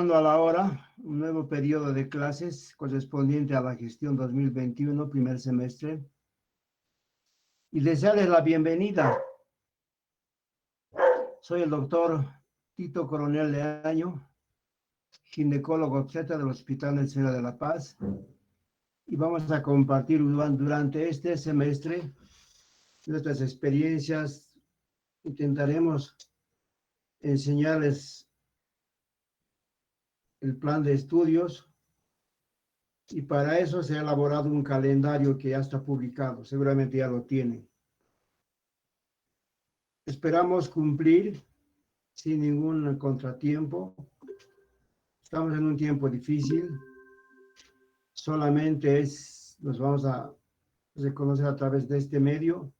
Comenzando a la hora, un nuevo periodo de clases correspondiente a la gestión 2021, primer semestre, y desearles la bienvenida. Soy el doctor Tito Coronel Leaño, ginecólogo obstetra del Hospital Nacional de La Paz, y vamos a compartir durante este semestre nuestras experiencias. Intentaremos enseñarles el plan de estudios, y para eso se ha elaborado un calendario que ya está publicado, seguramente ya lo tienen. Esperamos cumplir sin ningún contratiempo. Estamos en un tiempo difícil, solamente nos vamos a reconocer a través de este medio.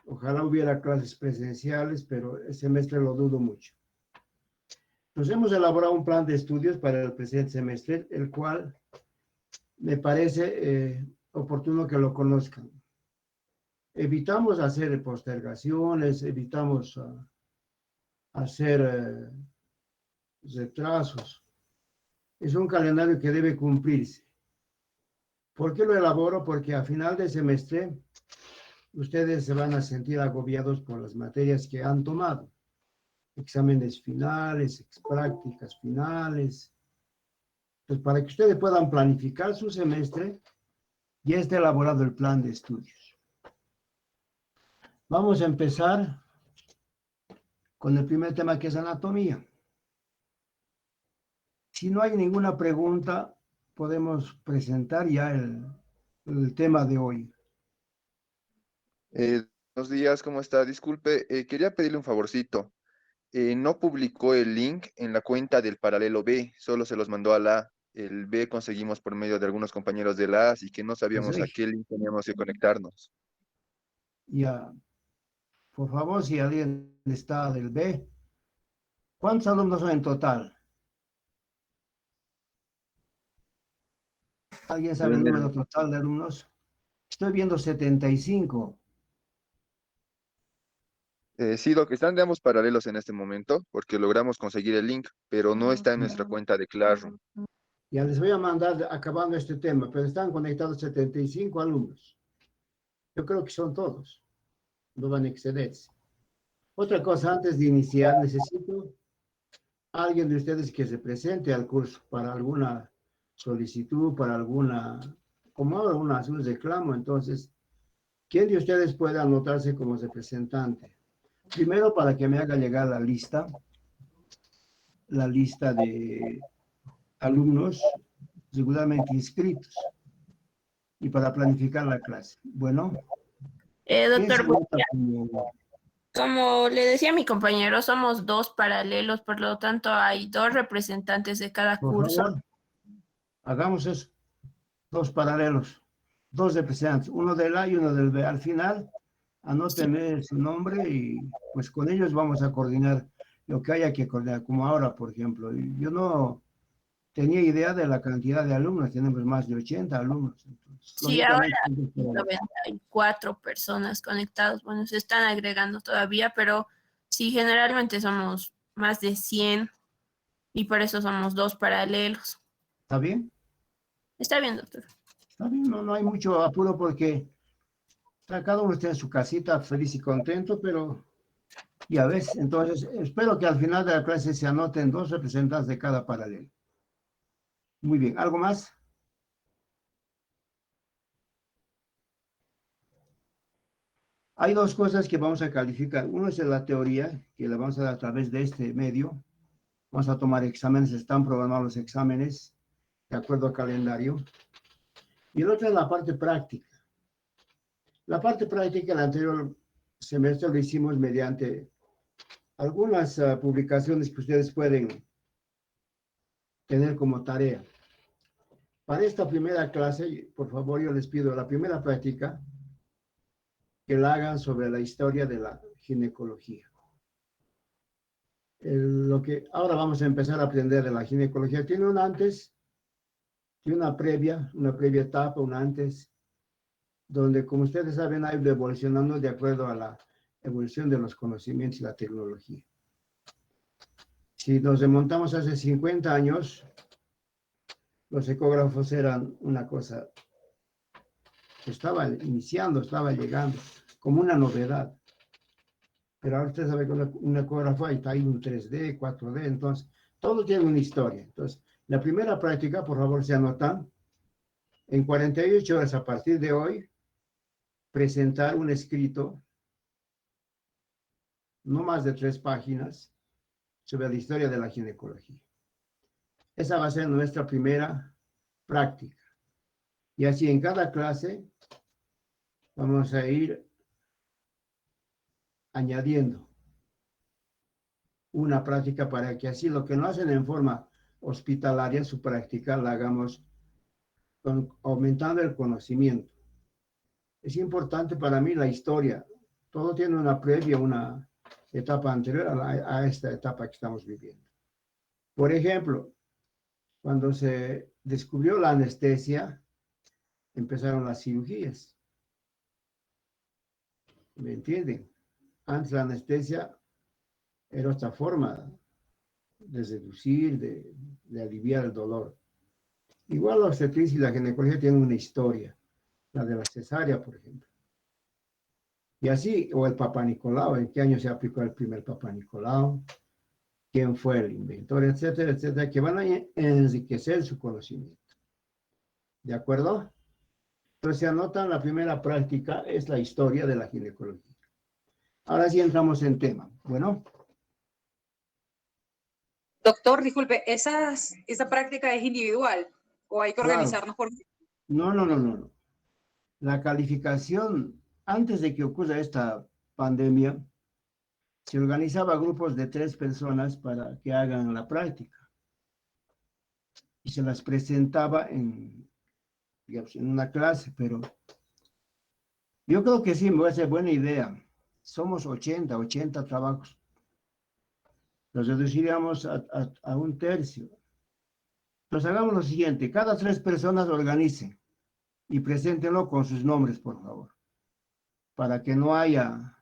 Ojalá hubiera clases presenciales, pero el semestre lo dudo mucho. Nos hemos elaborado un plan de estudios para el presente semestre, el cual me parece oportuno que lo conozcan. Evitamos hacer postergaciones, evitamos hacer retrasos. Es un calendario que debe cumplirse. ¿Por qué lo elaboro? Porque a final de semestre ustedes se van a sentir agobiados por las materias que han tomado. Exámenes finales, prácticas finales. Entonces, para que ustedes puedan planificar su semestre, ya está elaborado el plan de estudios. Vamos a empezar con el primer tema, que es anatomía. Si no hay ninguna pregunta, podemos presentar ya el tema de hoy. Buenos días, ¿cómo está? Disculpe, quería pedirle un favorcito. No publicó el link en la cuenta del paralelo B, solo se los mandó a la A. El B conseguimos por medio de algunos compañeros de la A, así que no sabíamos a qué link teníamos que conectarnos. Ya, por favor, si alguien está del B, ¿cuántos alumnos son en total? ¿Alguien sabe el número total de alumnos? Estoy viendo 75. Sí, Doc, están de ambos paralelos en este momento, porque logramos conseguir el link, pero no está en nuestra cuenta de Classroom. Ya les voy a mandar acabando este tema, pero están conectados 75 alumnos. Yo creo que son todos, no van a excederse. Otra cosa, antes de iniciar, necesito a alguien de ustedes que se presente al curso para alguna solicitud, para como ahora un reclamo. Entonces, ¿quién de ustedes puede anotarse como representante? Primero, para que me haga llegar la lista de alumnos regularmente inscritos y para planificar la clase. Bueno, ¿quién se Doctor, anota como? como le decía a mi compañero, somos dos paralelos, por lo tanto hay dos representantes de cada Por curso. favor, hagamos eso. Dos paralelos, dos representantes, uno del A y uno del B. Al final, anótenme su nombre y pues con ellos vamos a coordinar lo que haya que coordinar, como ahora, por ejemplo. Yo no tenía idea de la cantidad de alumnos, tenemos más de 80 alumnos. Entonces, Sí, ahora lógicamente, hay 94 personas conectadas. Bueno, se están agregando todavía, pero sí, generalmente somos más de 100 y por eso somos dos paralelos. ¿está bien? Está bien, doctor. Está bien, no hay mucho apuro porque cada uno está en su casita feliz y contento, pero ya ves, entonces espero que al final de la clase se anoten dos representantes de cada paralelo. Muy bien, ¿algo más? Hay dos cosas que vamos a calificar. Uno es la teoría, que la vamos a dar a través de este medio. Vamos a tomar exámenes, están programados los exámenes de acuerdo al calendario. Y el otro es la parte práctica. La parte práctica, el anterior semestre lo hicimos mediante algunas publicaciones que ustedes pueden tener como tarea. Para esta primera clase, por favor, yo les pido la primera práctica que la hagan sobre la historia de la ginecología. Lo que ahora vamos a empezar a aprender de la ginecología tiene un antes y una previa etapa, un antes, donde, como ustedes saben, ha ido evolucionando de acuerdo a la evolución de los conocimientos y la tecnología. Si nos remontamos hace 50 años, los ecógrafos eran una cosa que estaba iniciando, estaba llegando, como una novedad. Pero ahora usted sabe que un ecógrafo ahí está ahí un 3D, 4D, entonces todo tiene una historia. Entonces, la primera práctica, por favor, se anotan, en 48 horas a partir de hoy, presentar un escrito, no más de 3 páginas, sobre la historia de la ginecología. Esa va a ser nuestra primera práctica. Y así en cada clase vamos a ir añadiendo una práctica para que así lo que no hacen en forma hospitalaria, su práctica la hagamos aumentando el conocimiento. Es importante para mí la historia. Todo tiene una previa, una etapa anterior a esta etapa que estamos viviendo. Por ejemplo, cuando se descubrió la anestesia, empezaron las cirugías. ¿Me entienden? Antes la anestesia era otra forma de seducir, de aliviar el dolor. Igual la obstetricia y la ginecología tienen una historia, la de la cesárea, por ejemplo. Y así, o el Papa Nicolau, en qué año se aplicó el primer Papa Nicolau, quién fue el inventor, etcétera, etcétera, que van a enriquecer su conocimiento. ¿De acuerdo? Entonces se anotan, la primera práctica es la historia de la ginecología. Ahora sí entramos en tema. Bueno. Doctor, disculpe, ¿esa práctica es individual o hay que Claro. organizarnos por... No, no, no, no, no. La calificación, antes de que ocurra esta pandemia, se organizaba grupos de 3 personas para que hagan la práctica. Y se las presentaba digamos, en una clase, pero yo creo que sí, me va a ser buena idea. Somos 80 trabajos. Los reduciríamos a un tercio. Entonces hagamos lo siguiente, cada 3 personas organicen y preséntenlo con sus nombres, por favor, para que no haya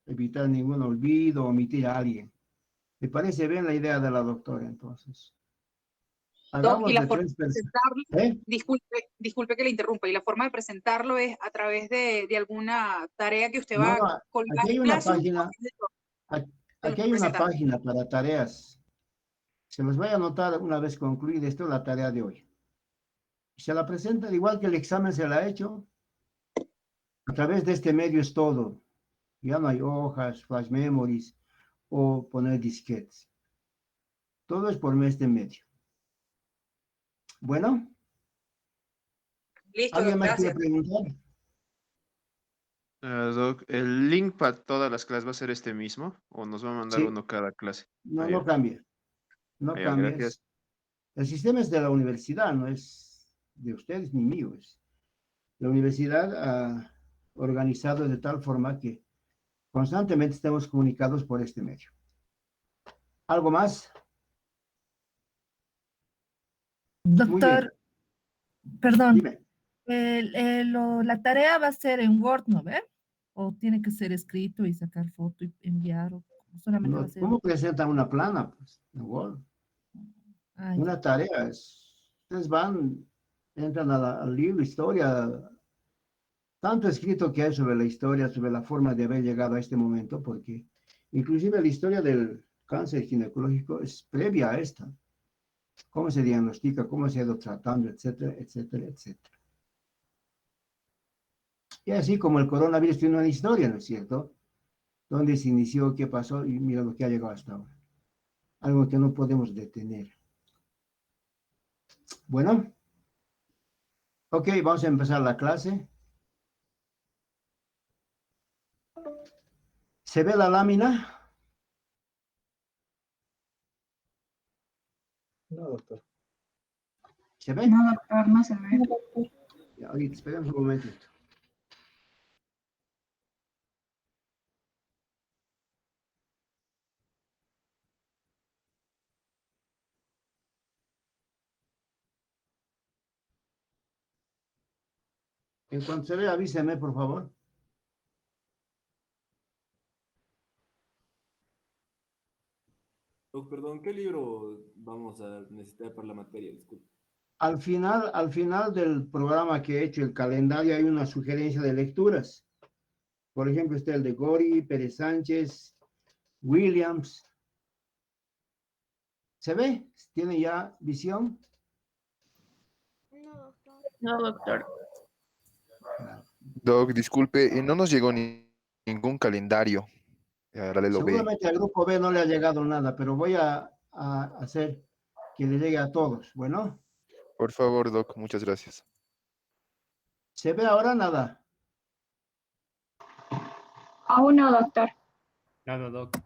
evitar ningún olvido, omitir a alguien. ¿Me parece bien la idea de la doctora, entonces? Doc, y Hagamos la de forma 3 de personas. presentarlo, disculpe que le interrumpa, y la forma de presentarlo es a través de alguna tarea que usted No, va a no, colgar aquí hay en una Classroom, página, de lo aquí que hay una presentamos. página para tareas. Se los voy a anotar una vez concluida esto, la tarea de hoy. Se la presenta igual que el examen se la ha hecho. A través de este medio es todo. Ya no hay hojas, flash memories o poner disquetes. Todo es por este medio. Bueno, Listo, ¿alguien Doc, más quiere gracias. preguntar? Doc, ¿el link para todas las clases va a ser este mismo o nos va a mandar Sí, uno cada clase? no, Ah, no ya. cambia. No Ah, ya, cambies. gracias. El sistema es de la universidad, no es de ustedes ni mío. La universidad ha organizado de tal forma que constantemente estamos comunicados por este medio. ¿Algo más? Muy bien, Doctor, perdón, dime. la tarea va a ser en Word, ¿no ve? ¿O tiene que ser escrito y sacar foto y enviar? ¿O solamente va a ser? ¿Cómo presentan una plana? Pues, en Word. Ah, ya. Una tarea es, ustedes van, entran al libro, historia, tanto escrito que hay sobre la historia, sobre la forma de haber llegado a este momento, porque inclusive la historia del cáncer ginecológico es previa a esta. Cómo se diagnostica, cómo se ha ido tratando, etcétera, etcétera, etcétera. Y así como el coronavirus tiene una historia, ¿no es cierto? ¿Dónde se inició, qué pasó? Y mira lo que ha llegado hasta ahora. Algo que no podemos detener. Bueno, ok, vamos a empezar la clase. ¿Se ve la lámina? No, doctor. ¿Se ve? No, doctor, no se ve. Ya, ahorita, esperemos un momentito. En cuanto se vea, avíseme, por favor. Doc, perdón, ¿qué libro vamos a necesitar para la materia? Disculpe. Al final del programa que he hecho, el calendario, hay una sugerencia de lecturas. Por ejemplo, está el de Gori, Pérez Sánchez, Williams. ¿Se ve? ¿Tiene ya visión? No, doctor. Doc, disculpe, no nos llegó ningún calendario. Paralelo B. Seguramente al grupo B no le ha llegado nada, pero voy a hacer que le llegue a todos. Bueno, Por favor, Doc, muchas gracias. ¿se ve ahora nada? Aún no, doctor. Nada, Doc.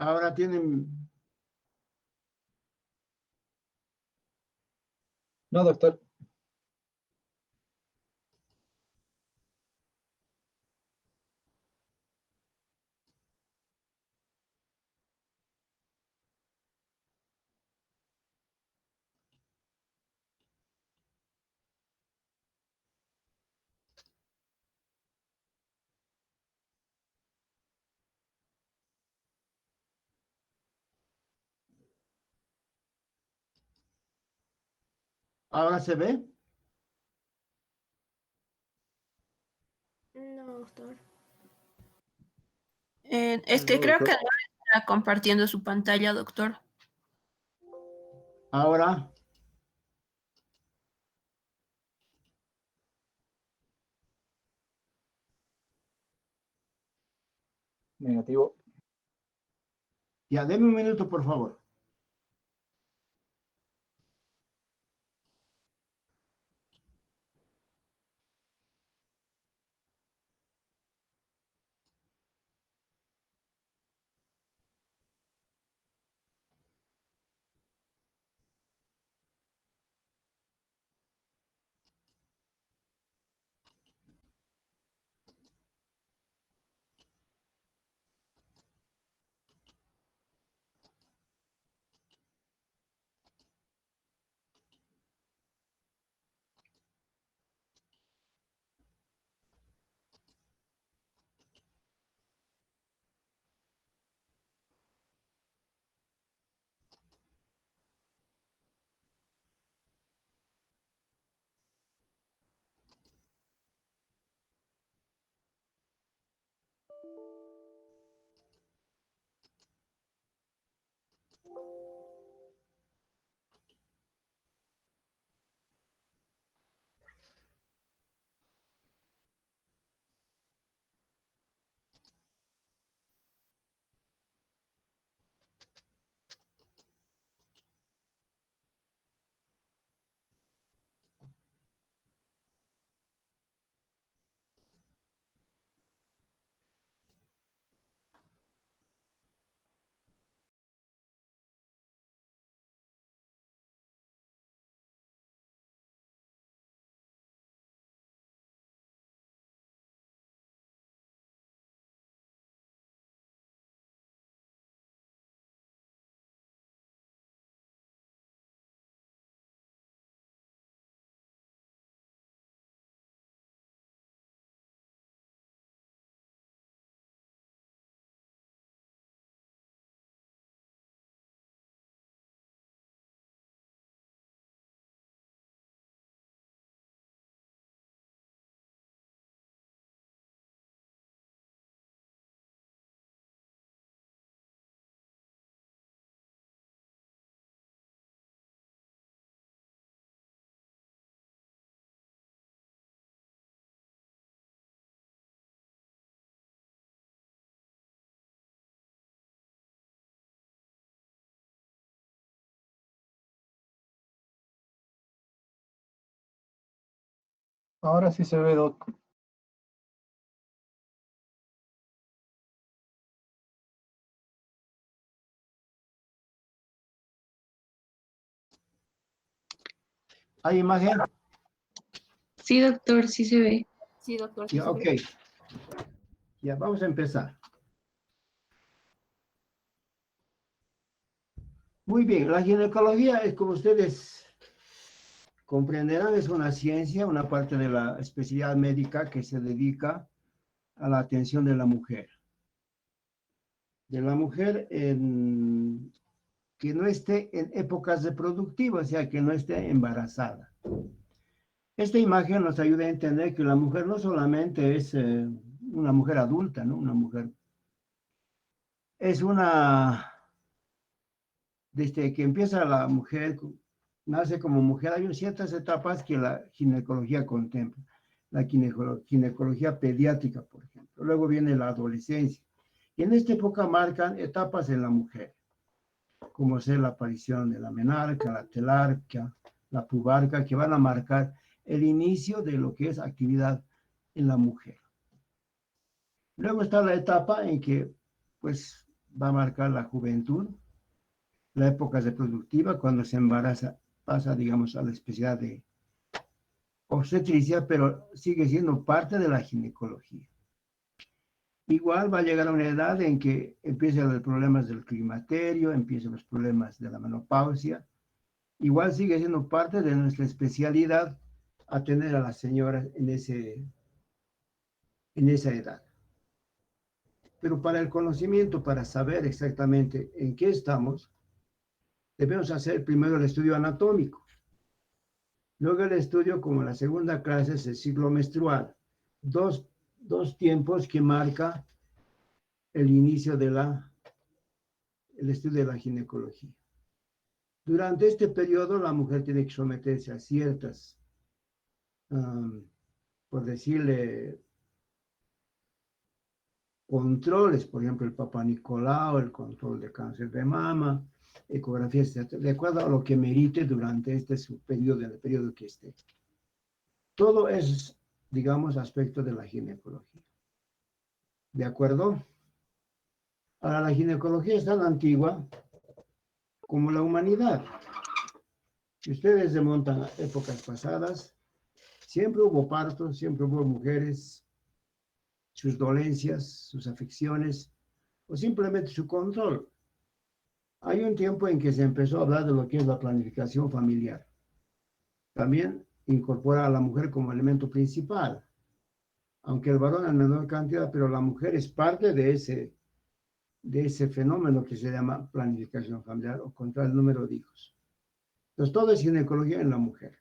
Ahora tienen... No, doctor. ¿Ahora se ve? No, doctor. Es que creo que no está compartiendo su pantalla, doctor. Ahora, Negativo. ya, deme un minuto, por favor. Ahora sí se ve, doc. ¿Hay imagen? Sí, doctor, sí se ve. Sí, doctor. Ya, ok. Ya, vamos a empezar. Muy bien, la ginecología es, como ustedes comprenderán, es una ciencia, una parte de la especialidad médica que se dedica a la atención de la mujer. De la mujer que no esté en épocas reproductivas, o sea, que no esté embarazada. Esta imagen nos ayuda a entender que la mujer no solamente es una mujer adulta, ¿no? Una mujer. Es desde que empieza la mujer, nace como mujer, hay ciertas etapas que la ginecología contempla. La ginecología pediátrica, por ejemplo. Luego viene la adolescencia. Y en esta época marcan etapas en la mujer, como ser la aparición de la menarca, la telarquia, la pubarca, que van a marcar el inicio de lo que es actividad en la mujer. Luego está la etapa en que, pues, va a marcar la juventud, la época reproductiva, cuando se embaraza, pasa, digamos, a la especialidad de obstetricia, pero sigue siendo parte de la ginecología. Igual va a llegar a una edad en que empiezan los problemas del climaterio, empiezan los problemas de la menopausia. Igual sigue siendo parte de nuestra especialidad atender a las señoras en esa edad. Pero para el conocimiento, para saber exactamente en qué estamos, debemos hacer primero el estudio anatómico. Luego el estudio, como la segunda clase, es el ciclo menstrual. Dos tiempos que marca el inicio del estudio de la ginecología. Durante este periodo, la mujer tiene que someterse a ciertas, por decirle, controles, por ejemplo, el Papa Nicolau, el control de cáncer de mama, ecografías, etc., de acuerdo a lo que merite durante este periodo, el periodo que esté. Todo es, digamos, aspecto de la ginecología. ¿De acuerdo? Ahora, la ginecología es tan antigua como la humanidad. Si ustedes remontan a épocas pasadas, siempre hubo partos, siempre hubo mujeres, sus dolencias, sus afecciones, o simplemente su control. Hay un tiempo en que se empezó a hablar de lo que es la planificación familiar. También incorpora a la mujer como elemento principal, aunque el varón en menor cantidad, pero la mujer es parte de ese fenómeno que se llama planificación familiar o controlar el número de hijos. Entonces, todo es ginecología en la mujer.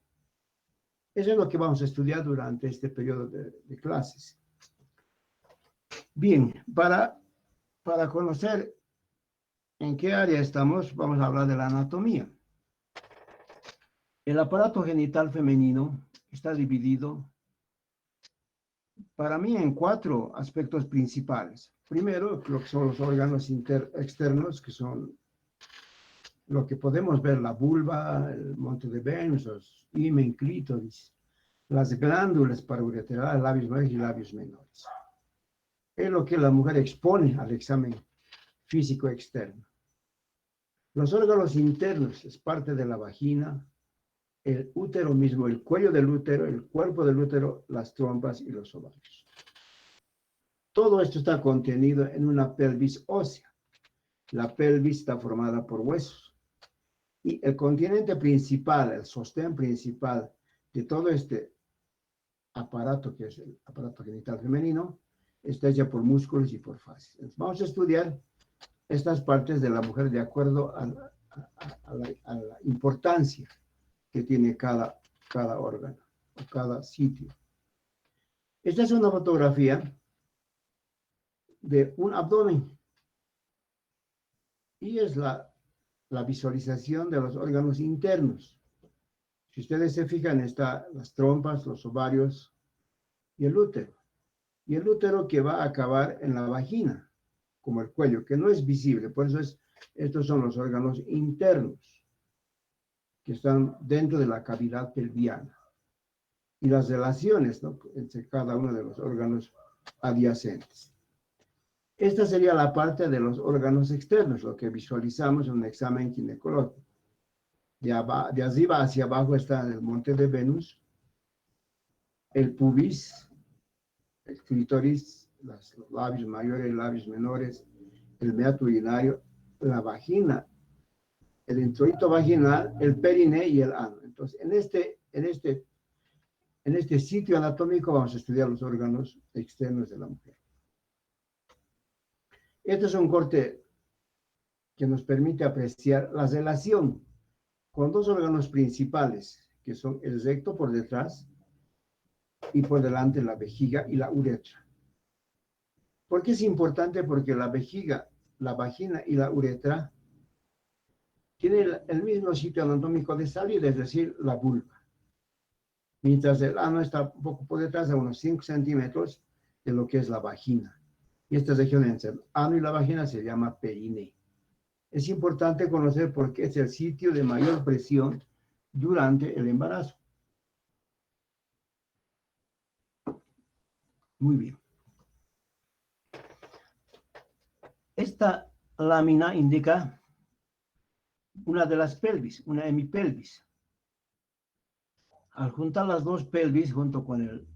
Eso es lo que vamos a estudiar durante este periodo de clases. Bien, para conocer en qué área estamos, vamos a hablar de la anatomía. El aparato genital femenino está dividido, para mí, en 4 aspectos principales. Primero, lo que son los órganos externos, que son lo que podemos ver, la vulva, el monte de Venus, los himen, clítoris, las glándulas paraureterales, labios mayores y labios menores. Es lo que la mujer expone al examen físico externo. Los órganos internos es parte de la vagina, el útero mismo, el cuello del útero, el cuerpo del útero, las trompas y los ovarios. Todo esto está contenido en una pelvis ósea. La pelvis está formada por huesos. Y el continente principal, el sostén principal de todo este aparato, que es el aparato genital femenino, está hecho por músculos y por fascias. Entonces, vamos a estudiar estas partes de la mujer de acuerdo a la importancia que tiene cada órgano o cada sitio. Esta es una fotografía de un abdomen y es la visualización de los órganos internos. Si ustedes se fijan, están las trompas, los ovarios y el útero. Y el útero que va a acabar en la vagina, como el cuello, que no es visible. Por eso estos son los órganos internos que están dentro de la cavidad pelviana. Y las relaciones, ¿no?, entre cada uno de los órganos adyacentes. Esta sería la parte de los órganos externos, lo que visualizamos en un examen ginecológico. De arriba hacia abajo está el monte de Venus, el pubis, el clítoris, los labios mayores y labios menores, el meato urinario, la vagina, el introito vaginal, el perine y el ano. Entonces, en este sitio anatómico vamos a estudiar los órganos externos de la mujer. Este es un corte que nos permite apreciar la relación con dos órganos principales, que son el recto por detrás y por delante la vejiga y la uretra. ¿Por qué es importante? Porque la vejiga, la vagina y la uretra tienen el mismo sitio anatómico de salida, es decir, la vulva. Mientras el ano está un poco por detrás, a unos 5 centímetros de lo que es la vagina. Y esta región entre el ano y la vagina se llama perine. Es importante conocer porque es el sitio de mayor presión durante el embarazo. Muy bien. Esta lámina indica una de las pelvis, una hemipelvis. Al juntar las dos pelvis junto con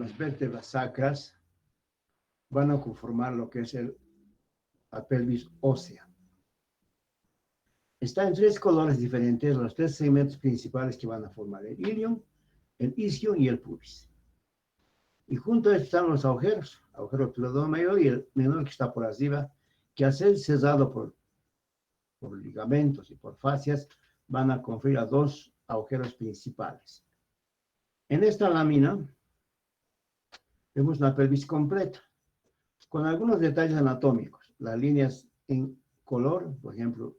las vértebras sacras, van a conformar lo que es la pelvis ósea. Está en 3 colores diferentes, los 3 segmentos principales que van a formar el ilium, el isquion y el pubis. Y junto a esto están los agujeros, agujero pseudo mayor y el menor que está por arriba, que al ser cerrado por ligamentos y por fascias, van a conferir a 2 agujeros principales. En esta lámina vemos una pelvis completa, con algunos detalles anatómicos. Las líneas en color, por ejemplo,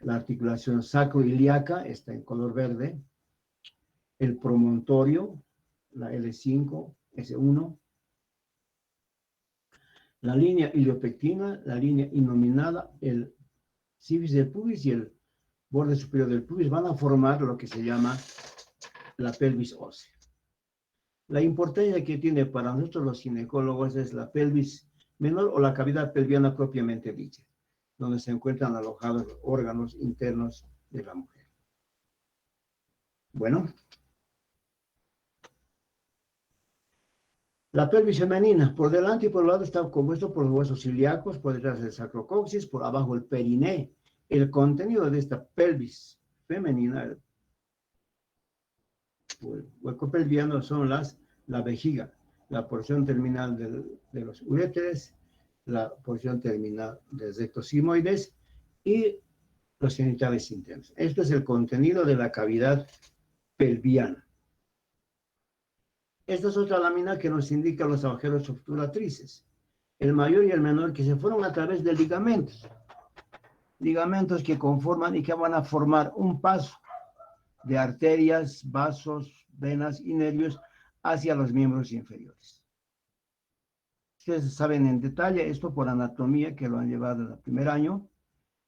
la articulación sacroiliaca está en color verde, el promontorio, la L5, S1, la línea iliopectina, la línea innominada, el civis del pubis y el borde superior del pubis van a formar lo que se llama la pelvis ósea. La importancia que tiene para nosotros los ginecólogos es la pelvis menor o la cavidad pelviana propiamente dicha, donde se encuentran alojados los órganos internos de la mujer. Bueno. La pelvis femenina, por delante y por el lado está compuesto por los huesos ilíacos, por detrás el sacrocoxis, por abajo el periné. El contenido de esta pelvis femenina, el hueco pelviano, son la vejiga, la porción terminal de los uréteres, la porción terminal del recto sigmoides y los genitales internos. Esto es el contenido de la cavidad pelviana. Esta es otra lámina que nos indica los agujeros obturatrices, el mayor y el menor, que se forman a través de ligamentos. Ligamentos que conforman y que van a formar un paso de arterias, vasos, venas y nervios hacia los miembros inferiores. Ustedes saben en detalle esto por anatomía, que lo han llevado en el primer año,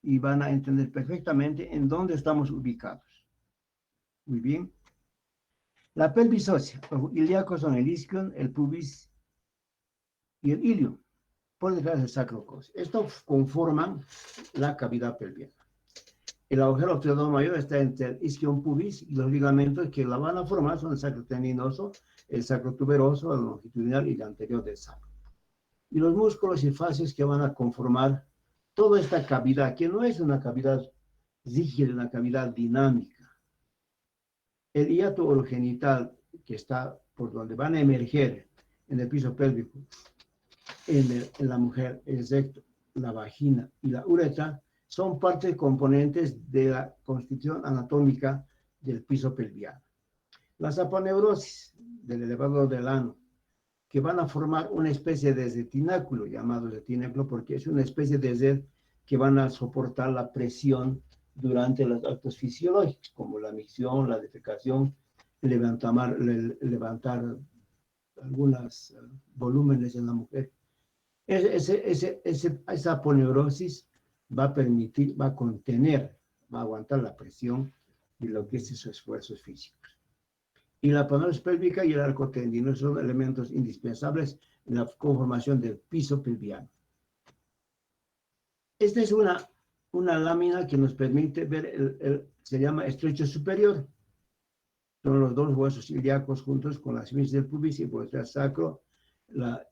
y van a entender perfectamente en dónde estamos ubicados. Muy bien. La pelvis ósea, los ilíacos son el isquion, el pubis y el ilium, por detrás del sacrocoxis. Estos conforman la cavidad pelviana. El agujero pseudo mayor está entre el isquion pubis y los ligamentos que la van a formar son el sacrotendinoso, el sacrotuberoso, el longitudinal y el anterior del sacro. Y los músculos y fascias que van a conformar toda esta cavidad, que no es una cavidad rígida, una cavidad dinámica. El hiato orogenital, que está por donde van a emerger en el piso pélvico, en la mujer, el recto, la vagina y la uretra, son partes componentes de la constitución anatómica del piso pelviano. Las aponeurosis del elevador del ano, que van a formar una especie de retináculo, llamado retináculo, porque es una especie de red que van a soportar la presión durante los actos fisiológicos, como la micción, la defecación, levantar algunos volúmenes en la mujer. Esa aponeurosis va a permitir, va a contener, va a aguantar la presión de lo que es esos esfuerzos físicos. Y la aponeurosis pélvica y el arco tendinoso son elementos indispensables en la conformación del piso pelviano. Esta es una lámina que nos permite ver, se llama estrecho superior. Son los dos huesos ilíacos juntos con la cimis del pubis y por detrás sacro, la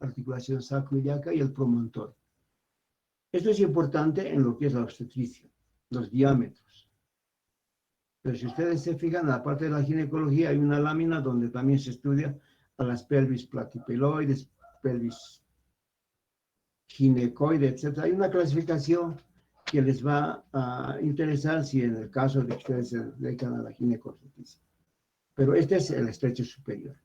articulación sacroiliaca y el promontorio. Esto es importante en lo que es la obstetricia, los diámetros. Pero si ustedes se fijan, en la parte de la ginecología hay una lámina donde también se estudia a las pelvis platipeloides, pelvis ginecoide, etc. Hay una clasificación que les va a interesar si en el caso de que ustedes se dedican a la ginecología. Pero este es el estrecho superior,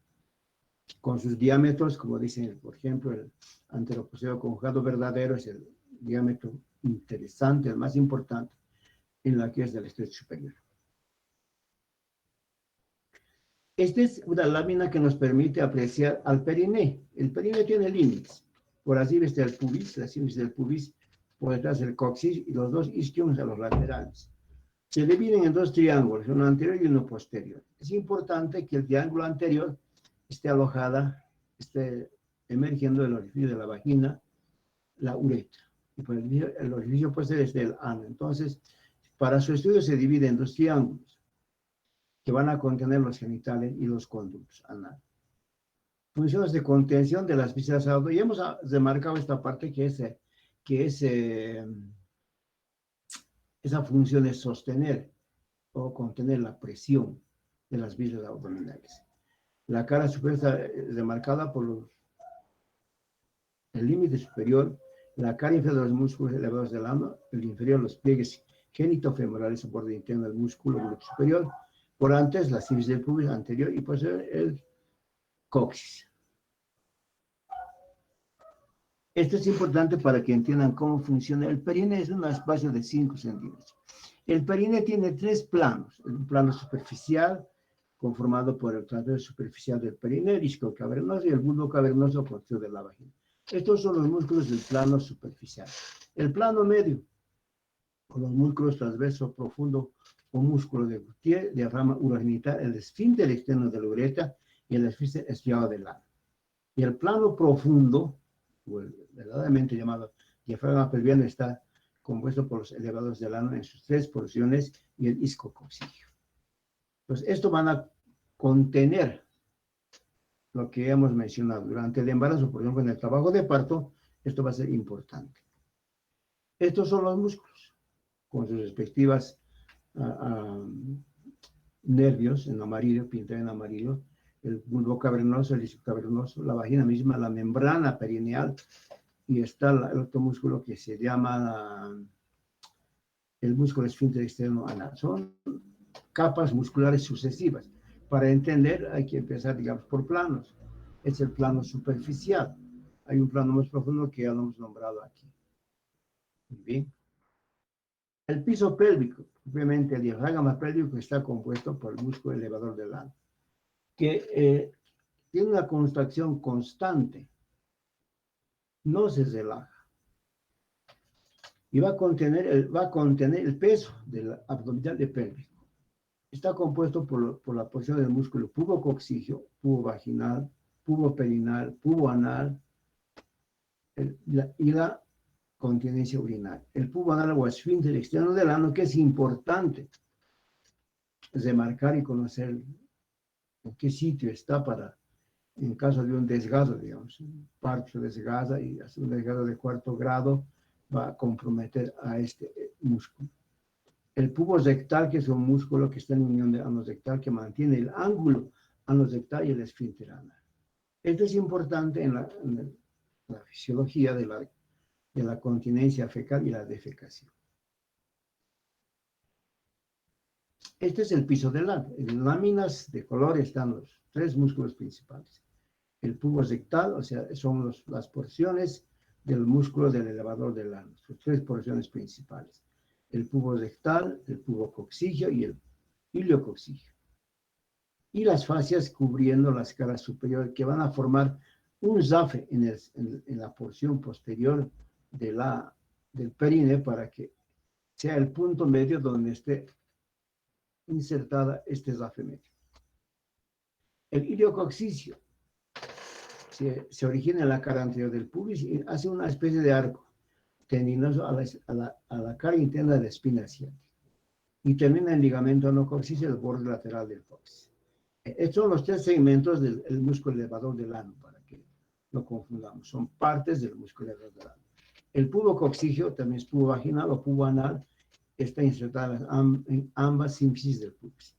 con sus diámetros, como dicen, por ejemplo, el anteroposterior conjugado verdadero es el diámetro interesante, el más importante en la que es del estrecho superior. Esta es una lámina que nos permite apreciar al periné. El periné tiene límites. Por así está el pubis, la sínfisis del pubis, por detrás del coxis y los dos isquios a los laterales. Se dividen en dos triángulos, uno anterior y uno posterior. Es importante que el triángulo anterior esté alojada, esté emergiendo del orificio de la vagina, la uretra. Y por el orificio posterior es del ano. Entonces, para su estudio se divide en dos triángulos que van a contener los genitales y los conductos anales. Funciones de contención de las vísceras aorto. Y hemos remarcado esta parte esa función es sostener o contener la presión de las vísceras abdominales. La cara superior está remarcada por el límite superior, la cara inferior de los músculos elevados del ano, el inferior los pliegues genitofemorales, borde interno del músculo glúteo superior, por antes la sínfisis del pubis anterior y posterior el coxis. Esto es importante para que entiendan cómo funciona. El periné es un espacio de 5 centímetros. El periné tiene 3 planos. Un plano superficial, conformado por el trapecio superficial del periné, el isquio cavernoso y el bulbo cavernoso posterior de la vagina. Estos son los músculos del plano superficial. El plano medio, con los músculos transverso profundo o músculo de Gutier, diafragma urogenital, el esfínter externo de la uretra y el esfínter estriado del ano. Y el plano profundo, o el verdaderamente llamado diafragma pelviano, está compuesto por los elevados del ano en sus 3 porciones y el isquiococcigio. Pues esto van a contener lo que hemos mencionado durante el embarazo, por ejemplo, en el trabajo de parto, esto va a ser importante. Estos son los músculos, con sus respectivas nervios en amarillo, pintado en amarillo, el bulbo cavernoso, el isquio cavernoso, la vagina misma, la membrana perineal, y está el otro músculo que se llama el músculo esfínter externo anal. Son capas musculares sucesivas. Para entender hay que empezar, digamos, por planos. Es el plano superficial. Hay un plano más profundo que ya lo hemos nombrado aquí. Muy bien. El piso pélvico, obviamente el diafragma pélvico está compuesto por el músculo elevador del ano, que tiene una contracción constante, no se relaja. Y va a contener el peso del abdominal de pélvico. Está compuesto por la porción del músculo pubococcigio, pubo vaginal, pubo perinal, pubo anal y la continencia urinaria. El pubo anal o esfínter externo del ano, que es importante remarcar y conocer en qué sitio está para, en caso de un desgazo, digamos, un parto desgasa y hace un desgazo de 4º grado, va a comprometer a este músculo. El pubo rectal, que es un músculo que está en unión de ano rectal, que mantiene el ángulo ano rectal y el esfínter anal. Esto es importante en la fisiología de la continencia fecal y la defecación. Este es el piso del ano. En láminas de color están los 3 músculos principales. El pubo rectal, o sea, son las porciones del músculo del elevador del ano, sus 3 porciones principales. El pubo rectal, el pubococcigio y el iliococcigio. Y las fascias cubriendo la escala superior que van a formar un zafe en la porción posterior del periné para que sea el punto medio donde esté insertada este zafe medio. El iliococcigio se origina en la cara anterior del pubis y hace una especie de arco tendinoso a la cara interna de la espina ciática y termina en ligamento anococcigio del borde lateral del coxis. Estos son los 3 segmentos del músculo elevador del ano, para que no confundamos. Son partes del músculo elevador del ano. El pubo coccigio, también es pubo vaginal o pubo anal, está insertado en ambas sínfisis del pubis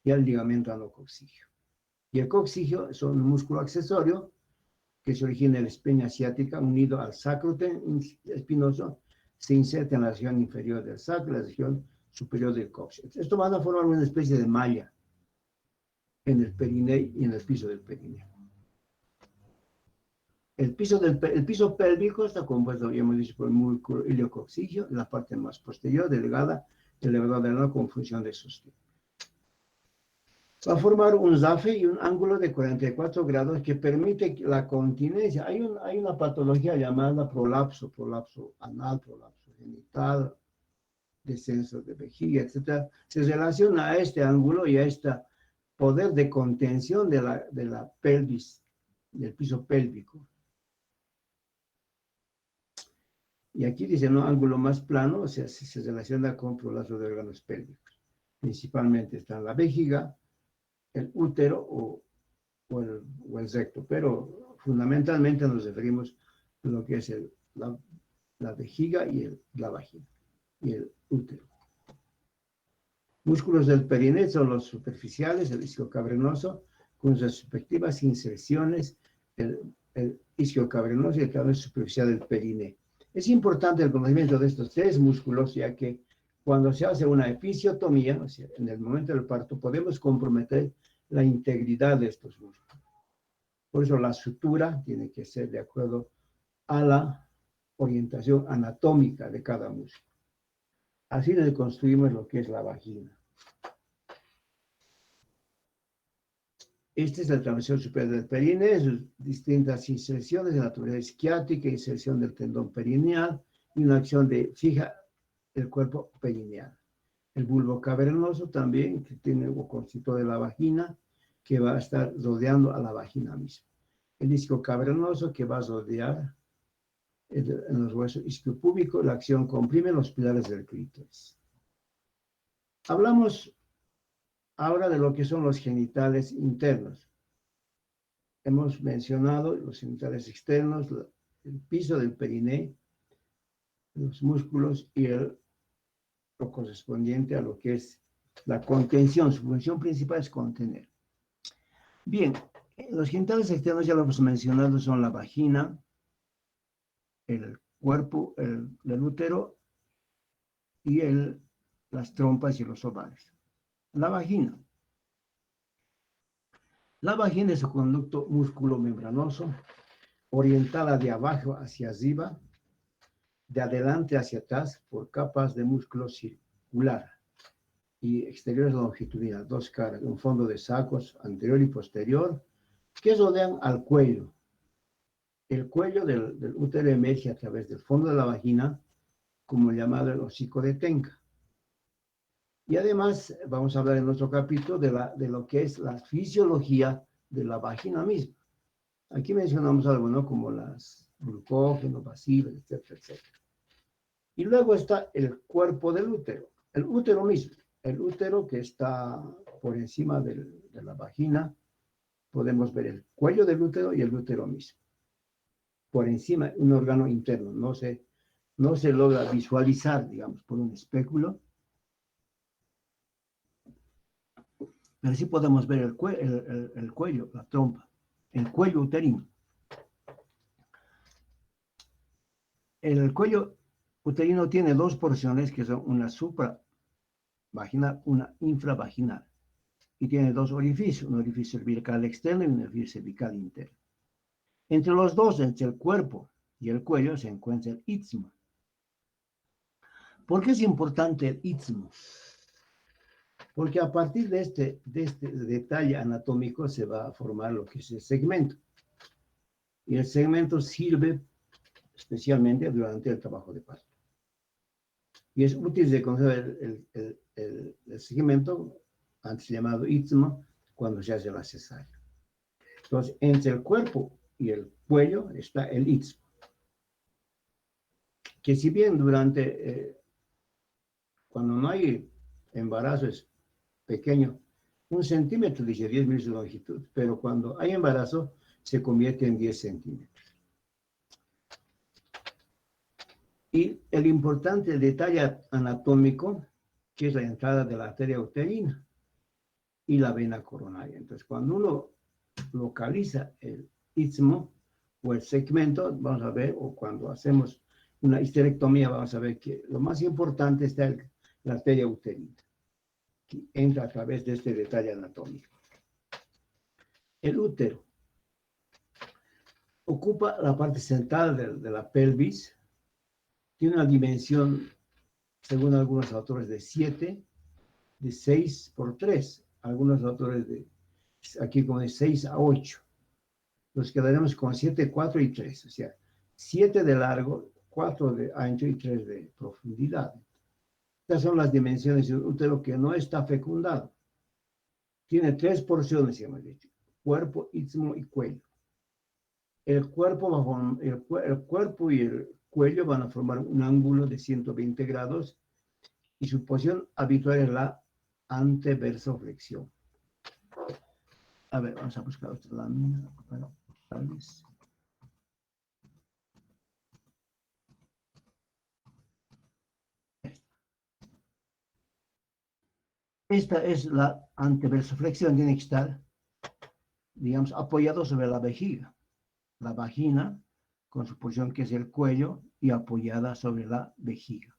y el ligamento anococcigio. Y el coccigio es un músculo accesorio que se origina en la espina asiática unido al sacro espinoso, se inserta en la región inferior del sacro, la región superior del coxis. Esto va a formar una especie de malla en el perineo y en el piso del perineo. El piso pélvico está compuesto, ya hemos dicho, por el músculo iliococcigio, la parte más posterior, delgada, elevador del ano con función de sostén. Va a formar un zafe y un ángulo de 44 grados que permite la continencia. Hay una patología llamada prolapso anal, prolapso genital, descenso de vejiga, etc. Se relaciona a este ángulo y a este poder de contención de la pelvis, del piso pélvico. Y aquí dice, no, ángulo más plano, o sea, se relaciona con prolapso de órganos pélvicos. Principalmente está en la vejiga, el útero o el recto, pero fundamentalmente nos referimos a lo que es la vejiga y la vagina y el útero. Músculos del perineo son los superficiales, el isquiocavernoso, con sus respectivas inserciones, el isquiocavernoso y el cavernoso superficial del perineo. Es importante el conocimiento de estos tres músculos, ya que cuando se hace una episiotomía, o sea, en el momento del parto, podemos comprometer la integridad de estos músculos. Por eso la sutura tiene que ser de acuerdo a la orientación anatómica de cada músculo. Así reconstruimos lo que es la vagina. Esta es la transición superior del perineo, sus distintas inserciones de naturaleza isquiática, inserción del tendón perineal y una acción de fija el cuerpo perineal. El bulbo cavernoso también, que tiene o constituye de la vagina, que va a estar rodeando a la vagina misma. El isquio cavernoso, que va a rodear en los huesos isquiopúbicos, la acción comprime los pilares del clítoris. Hablamos ahora de lo que son los genitales internos. Hemos mencionado los genitales externos, el piso del perineo, los músculos y lo correspondiente a lo que es la contención. Su función principal es contener. Bien, los genitales externos ya lo hemos mencionado, son la vagina, el cuerpo, el útero y las trompas y los ovarios. La vagina. La vagina es un conducto músculo-membranoso, orientada de abajo hacia arriba, de adelante hacia atrás, por capas de músculo circular y exteriores longitudinales, dos caras, un fondo de sacos anterior y posterior, que rodean al cuello. El cuello del útero emerge a través del fondo de la vagina, como llamado el hocico de Tenca. Y además, vamos a hablar en otro capítulo de lo que es la fisiología de la vagina misma. Aquí mencionamos algo, ¿no? Como las glucógeno, bacilos, etcétera, etcétera. Y luego está el cuerpo del útero, el útero mismo. El útero que está por encima de la vagina, podemos ver el cuello del útero y el útero mismo. Por encima, un órgano interno, no se logra visualizar, digamos, por un espéculo, pero sí podemos ver el cuello, la trompa, el cuello uterino. El cuello uterino tiene dos porciones que son una supravaginal, una infravaginal. Y tiene dos orificios, un orificio cervical externo y un orificio cervical interno. Entre los dos, entre el cuerpo y el cuello, se encuentra el istmo. ¿Por qué es importante el istmo? Porque a partir de este detalle anatómico se va a formar lo que es el segmento. Y el segmento sirve especialmente durante el trabajo de parto. Y es útil de conocer el segmento, antes llamado istmo, cuando se hace la cesárea. Entonces, entre el cuerpo y el cuello está el istmo. Que si bien cuando no hay embarazo es pequeño, 1 centímetro, dice 10 milímetros de longitud, pero cuando hay embarazo se convierte en 10 centímetros. Y el importante detalle anatómico, que es la entrada de la arteria uterina y la vena coronaria. Entonces, cuando uno localiza el istmo o el segmento, vamos a ver, o cuando hacemos una histerectomía, vamos a ver que lo más importante está la arteria uterina, que entra a través de este detalle anatómico. El útero ocupa la parte central de la pelvis, tiene una dimensión, según algunos autores, de 7, de 6 por 3, algunos autores aquí como de 6 a 8. Nos quedaremos con 7, 4 y 3, o sea, 7 de largo, 4 de ancho y 3 de profundidad. Estas son las dimensiones de un útero que no está fecundado. Tiene 3 porciones, hemos dicho: cuerpo, istmo y cuello. El cuerpo y el cuello van a formar un ángulo de 120 grados y su posición habitual es la anteversoflexión. A ver, vamos a buscar otra lámina. Bueno, tal vez. Esta es la anteversoflexión, tiene que estar, digamos, apoyado sobre la vejiga. La vagina, con su posición que es el cuello, y apoyada sobre la vejiga.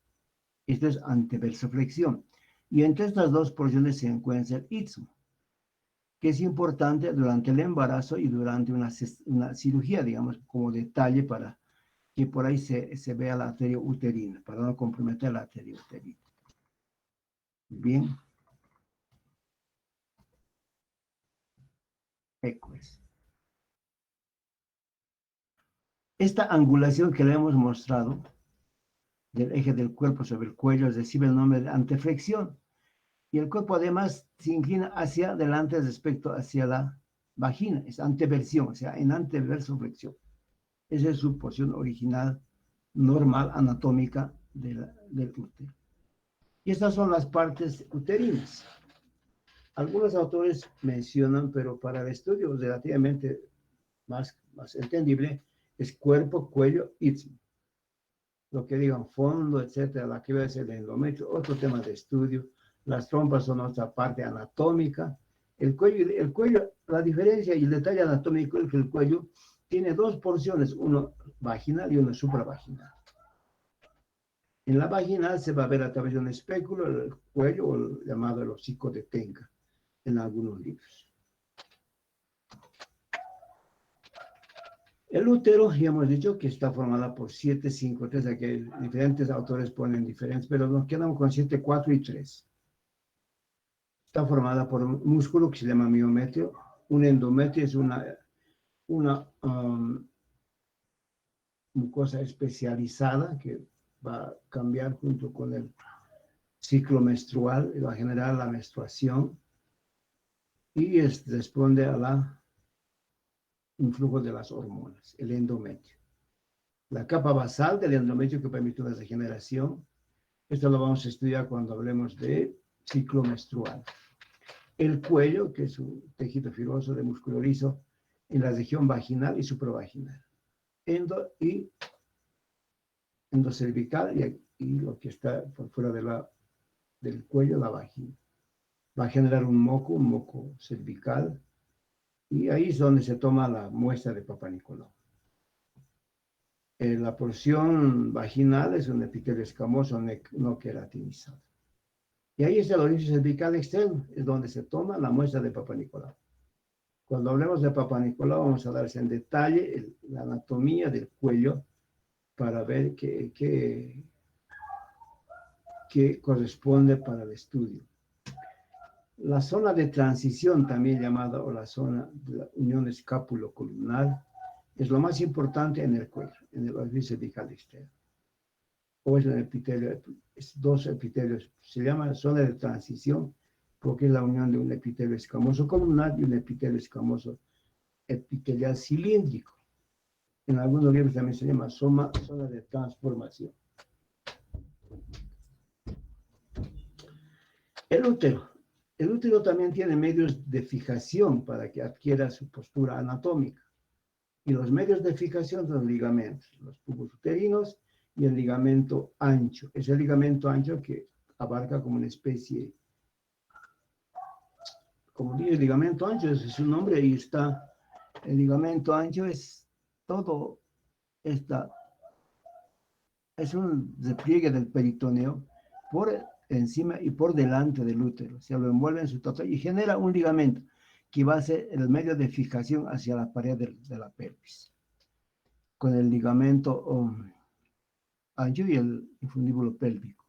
Esto es anteversoflexión. Y entre estas dos posiciones se encuentra el istmo, que es importante durante el embarazo y durante una cirugía, digamos, como detalle para que por ahí se vea la arteria uterina, para no comprometer la arteria uterina. Bien. Pues. Esta angulación que le hemos mostrado del eje del cuerpo sobre el cuello recibe el nombre de anteflexión. Y el cuerpo además se inclina hacia adelante respecto hacia la vagina. Es anteversión, o sea, en anteversoflexión. Esa es su posición original, normal, anatómica del útero. Y estas son las partes uterinas. Algunos autores mencionan, pero para el estudio relativamente más entendible, es cuerpo, cuello, istmo. Lo que digan fondo, etcétera, la que va a ser el endometrio, otro tema de estudio. Las trompas son otra parte anatómica. El cuello, la diferencia y el detalle anatómico es que el cuello tiene dos porciones, uno vaginal y uno supravaginal. En la vaginal se va a ver a través de un espéculo el cuello, o el llamado el hocico de Tenca, en algunos libros. El útero, ya hemos dicho que está formada por 7, 5, 3, aquí diferentes autores ponen diferentes, pero nos quedamos con 7, 4 y 3. Está formada por un músculo que se llama miometrio. Un endometrio es una mucosa especializada que va a cambiar junto con el ciclo menstrual y va a generar la menstruación y responde a la influjo de las hormonas, el endometrio. La capa basal del endometrio que permite la regeneración, esto lo vamos a estudiar cuando hablemos de ciclo menstrual. El cuello, que es un tejido fibroso de músculo liso en la región vaginal y supravaginal. Endocervical y lo que está por fuera del cuello, la vagina. Va a generar un moco cervical, y ahí es donde se toma la muestra de Papá Nicolau. La porción vaginal es un epitelio escamoso no queratinizado. Y ahí es el orificio cervical externo, es donde se toma la muestra de Papá Nicolau. Cuando hablemos de Papá Nicolau vamos a darles en detalle la anatomía del cuello para ver qué corresponde para el estudio. La zona de transición, también llamada, o la zona de la unión escápulo-columnar, es lo más importante en el cuello, en el orificio cervical externo. O es el epitelio, es dos epitelios. Se llama zona de transición porque es la unión de un epitelio escamoso columnar y un epitelio escamoso epitelial cilíndrico. En algunos libros también se llama zona de transformación. El útero. El útero también tiene medios de fijación para que adquiera su postura anatómica. Y los medios de fijación son los ligamentos, los tubos uterinos y el ligamento ancho. Es el ligamento ancho que abarca como una especie, como dice el ligamento ancho, ese es su nombre, ahí está. El ligamento ancho es todo esta, es un despliegue del peritoneo por encima y por delante del útero. Se lo envuelve en su total y genera un ligamento que va a ser el medio de fijación hacia la pared de la pelvis. Con el ligamento ancho y el infundíbulo pélvico.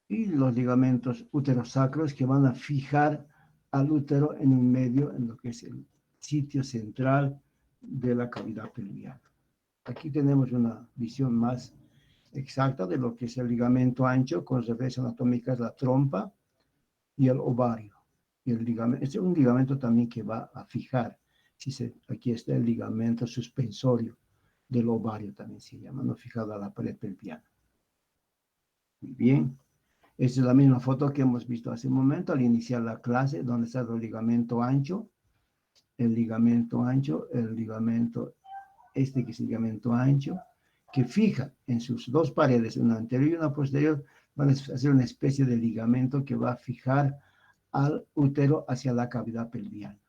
Y los ligamentos uterosacros que van a fijar al útero en un medio, en lo que es el sitio central de la cavidad pelviana. Aquí tenemos una visión más exacta de lo que es el ligamento ancho, con referencias anatómicas, la trompa y el ovario. Y el ligamento, este es un ligamento también que va a fijar. Aquí está el ligamento suspensorio del ovario, también se llama, no fijado a la pared pelviana. Muy bien. Esta es la misma foto que hemos visto hace un momento al iniciar la clase, donde está el ligamento ancho, el ligamento ancho, el ligamento, este que es el ligamento ancho, que fija en sus dos paredes, una anterior y una posterior, van a hacer una especie de ligamento que va a fijar al útero hacia la cavidad pelviana.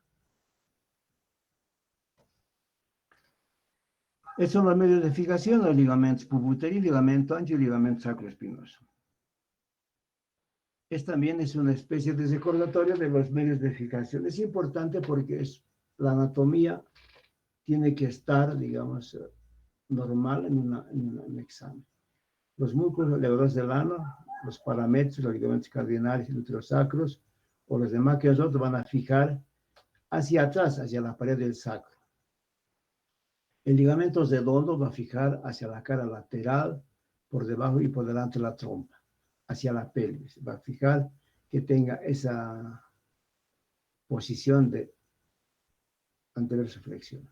Estos son los medios de fijación, los ligamentos pubuterino, ligamento ancho y ligamento sacroespinoso. También es una especie de recordatorio de los medios de fijación. Es importante porque la anatomía tiene que estar, digamos, normal en un examen. Los músculos elevadores del ano, los paramétros, los ligamentos cardinales y uterosacros, o los demás que nosotros van a fijar hacia atrás, hacia la pared del sacro. El ligamento redondo va a fijar hacia la cara lateral, por debajo y por delante de la trompa, hacia la pelvis. Va a fijar que tenga esa posición de anteversoflexión.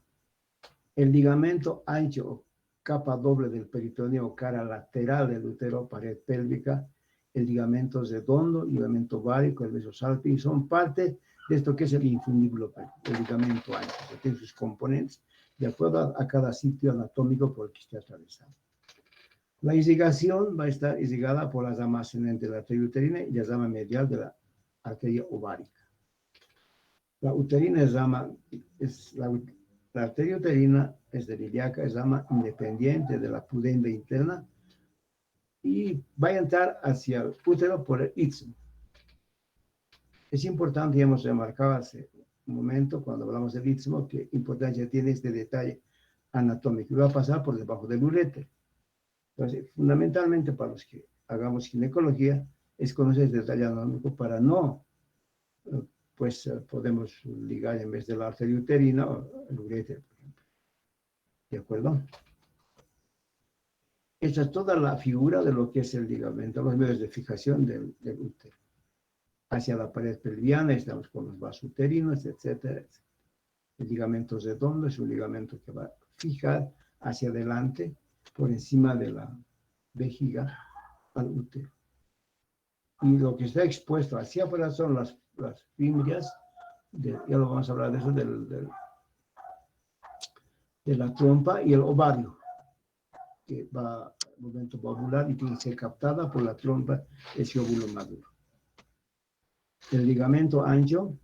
El ligamento ancho o capa doble del peritoneo, cara lateral del útero, pared pélvica, el ligamento redondo, ligamento ovárico, el mesosalping, son parte de esto que es el infundíbulo pélvico, el ligamento ancho, que tiene sus componentes de acuerdo a cada sitio anatómico por el que esté atravesado. La irrigación va a estar irrigada por la rama ascendente de la arteria uterina y la rama medial de la arteria ovárica. La uterina la arteria uterina es de ilíaca, es rama independiente de la pudenda interna y va a entrar hacia el útero por el istmo. Es importante, hemos remarcado hace un momento cuando hablamos del istmo, qué importancia tiene este detalle anatómico. Va a pasar por debajo del uréter. Entonces, fundamentalmente para los que hagamos ginecología, es conocer este detalle anatómico para no, pues podemos ligar en vez de la arteria uterina el uréter, por ejemplo. ¿De acuerdo? Esta es toda la figura de lo que es el ligamento, los medios de fijación del útero. Hacia la pared pelviana estamos con los vasos uterinos, etcétera, etcétera. El ligamento redondo es un ligamento que va a fijar hacia adelante por encima de la vejiga al útero. Y lo que está expuesto hacia afuera son las fimbrias, ya lo vamos a hablar de eso, de la trompa y el ovario, que va al momento ovular y tiene que ser captada por la trompa, ese óvulo maduro. El ligamento ancho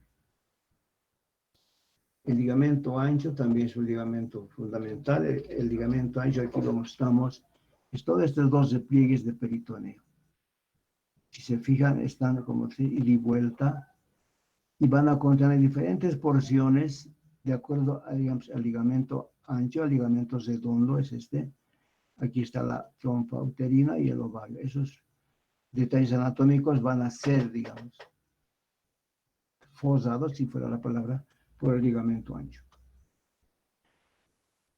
también es un ligamento fundamental. El ligamento ancho, aquí lo mostramos, es todos estos dos repliegues de peritoneo. Si se fijan, están como si ida y vuelta y van a contener diferentes porciones de acuerdo a, digamos, al ligamento ancho, al ligamento redondo, es este. Aquí está la trompa uterina y el ovario. Esos detalles anatómicos van a ser, digamos, forzados, si fuera la palabra, por el ligamento ancho.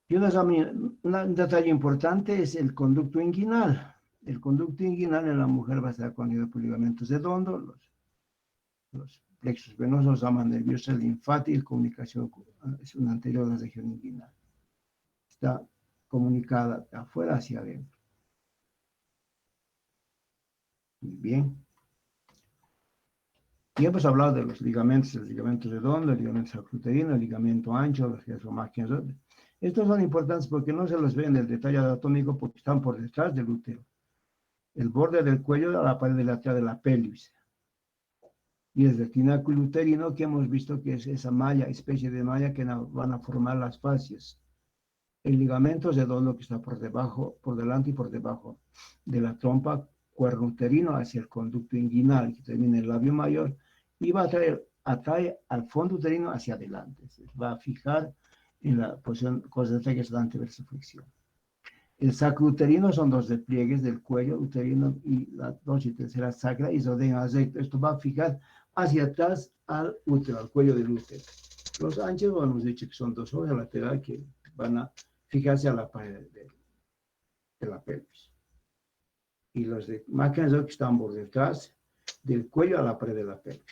Y un detalle importante es el conducto inguinal. El conducto inguinal en la mujer va a estar constituido por ligamentos redondos, los plexos venosos, rama nerviosa linfática, comunicación es una anterior a la región inguinal. Está comunicada de afuera hacia adentro. Muy bien. Y hemos hablado de los ligamentos, el ligamento redondo, el ligamento sacrouterino, el ligamento ancho, los que son más que nosotros. Estos son importantes porque no se los ve en el detalle anatómico porque están por detrás del útero. El borde del cuello a la pared lateral de la pelvis. Y el retináculo uterino que hemos visto que es esa malla, especie de malla que van a formar las fascias. El ligamento redondo que está por debajo, por delante y por debajo de la trompa, cuerno uterino hacia el conducto inguinal que termina en el labio mayor y va a atrae al fondo uterino hacia adelante. Va a fijar en la posición correcta que es la anteversoflexión. El sacro uterino son dos despliegues del cuello uterino y la dos y tercera sacra y rodean recto. Esto va a fijar hacia atrás al útero, al cuello del útero. Los anchos, hemos dicho que son dos hojas laterales que van a fijarse a la pared de la pelvis. Y los de máquinas que están por detrás del cuello a la pared de la pelvis.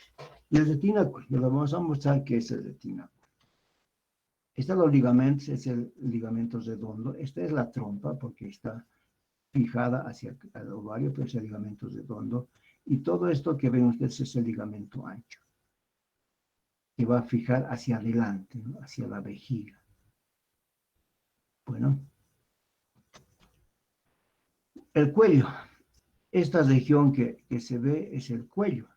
Y el retináculo, lo vamos a mostrar que es el retináculo. Estos los ligamentos, es el ligamento redondo. Esta es la trompa porque está fijada hacia el ovario, pero es el ligamento redondo. Y todo esto que ven ustedes es el ligamento ancho, que va a fijar hacia adelante, ¿no? Hacia la vejiga. Bueno. El cuello. Esta región que se ve es el cuello.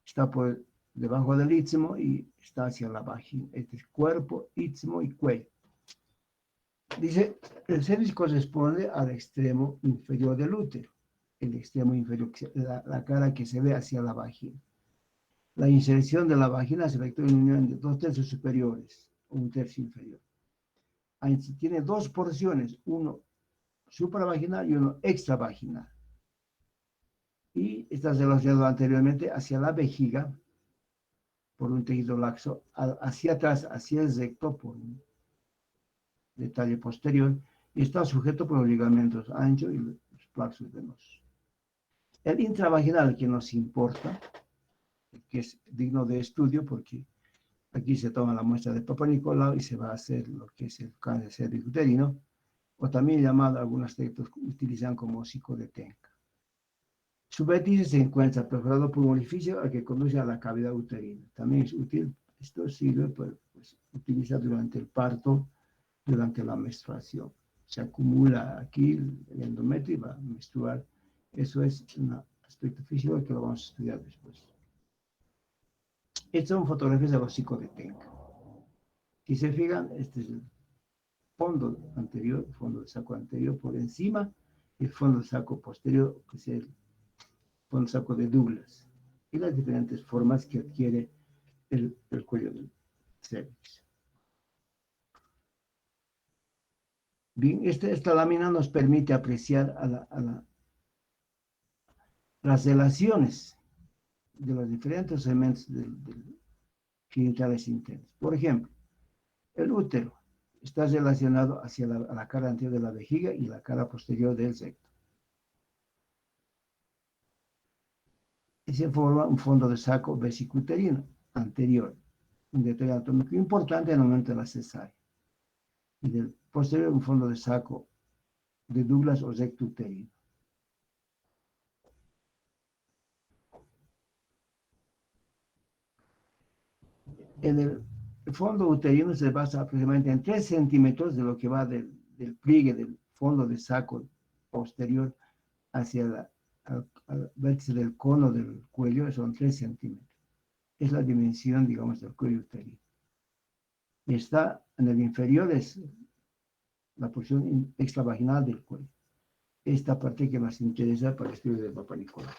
Está por debajo del istmo y está hacia la vagina. Este es cuerpo, istmo y cuello. Dice, el cervix corresponde al extremo inferior del útero. El extremo inferior, la cara que se ve hacia la vagina. La inserción de la vagina se efectúa en unión de 2/3 superiores, o 1/3 inferior. Ahí tiene dos porciones, uno supravaginal y uno extravaginal. Y está relacionado anteriormente hacia la vejiga, por un tejido laxo, hacia atrás, hacia el recto, por un detalle posterior, y está sujeto por los ligamentos anchos y los plexos venosos. El intravaginal, que nos importa, que es digno de estudio, porque aquí se toma la muestra de Papa Nicolau y se va a hacer lo que es el cáncer cervicuterino, o también llamado, algunos textos utilizan como hocico de Tenca. Su vértice se encuentra perforado por un orificio al que conduce a la cavidad uterina. También es útil, esto sirve para utilizar durante el parto, durante la menstruación. Se acumula aquí el endometrio y va a menstruar. Eso es un aspecto físico que lo vamos a estudiar después. Estas son fotografías del hocico de Tenca. Si se fijan, este es el fondo anterior, el fondo del saco anterior por encima, y el fondo del saco posterior, que es el fondo del saco de Douglas, y las diferentes formas que adquiere el cuello del cervix. Bien, esta lámina nos permite apreciar las relaciones de los diferentes elementos del genitales internos. Por ejemplo, el útero está relacionado hacia la cara anterior de la vejiga y la cara posterior del recto. Y se forma un fondo de saco vesicuterino anterior, un detalle anatómico importante en el momento de la cesárea. Y del posterior un fondo de saco de Douglas o recto uterino. En el fondo uterino se basa aproximadamente en 3 centímetros de lo que va del pliegue del fondo de saco posterior hacia al vértice del cono del cuello, son 3 centímetros. Es la dimensión, digamos, del cuello uterino. Y está en el inferior, es la porción extravaginal del cuello. Esta parte que nos interesa para el estudio del Papa Nicolau.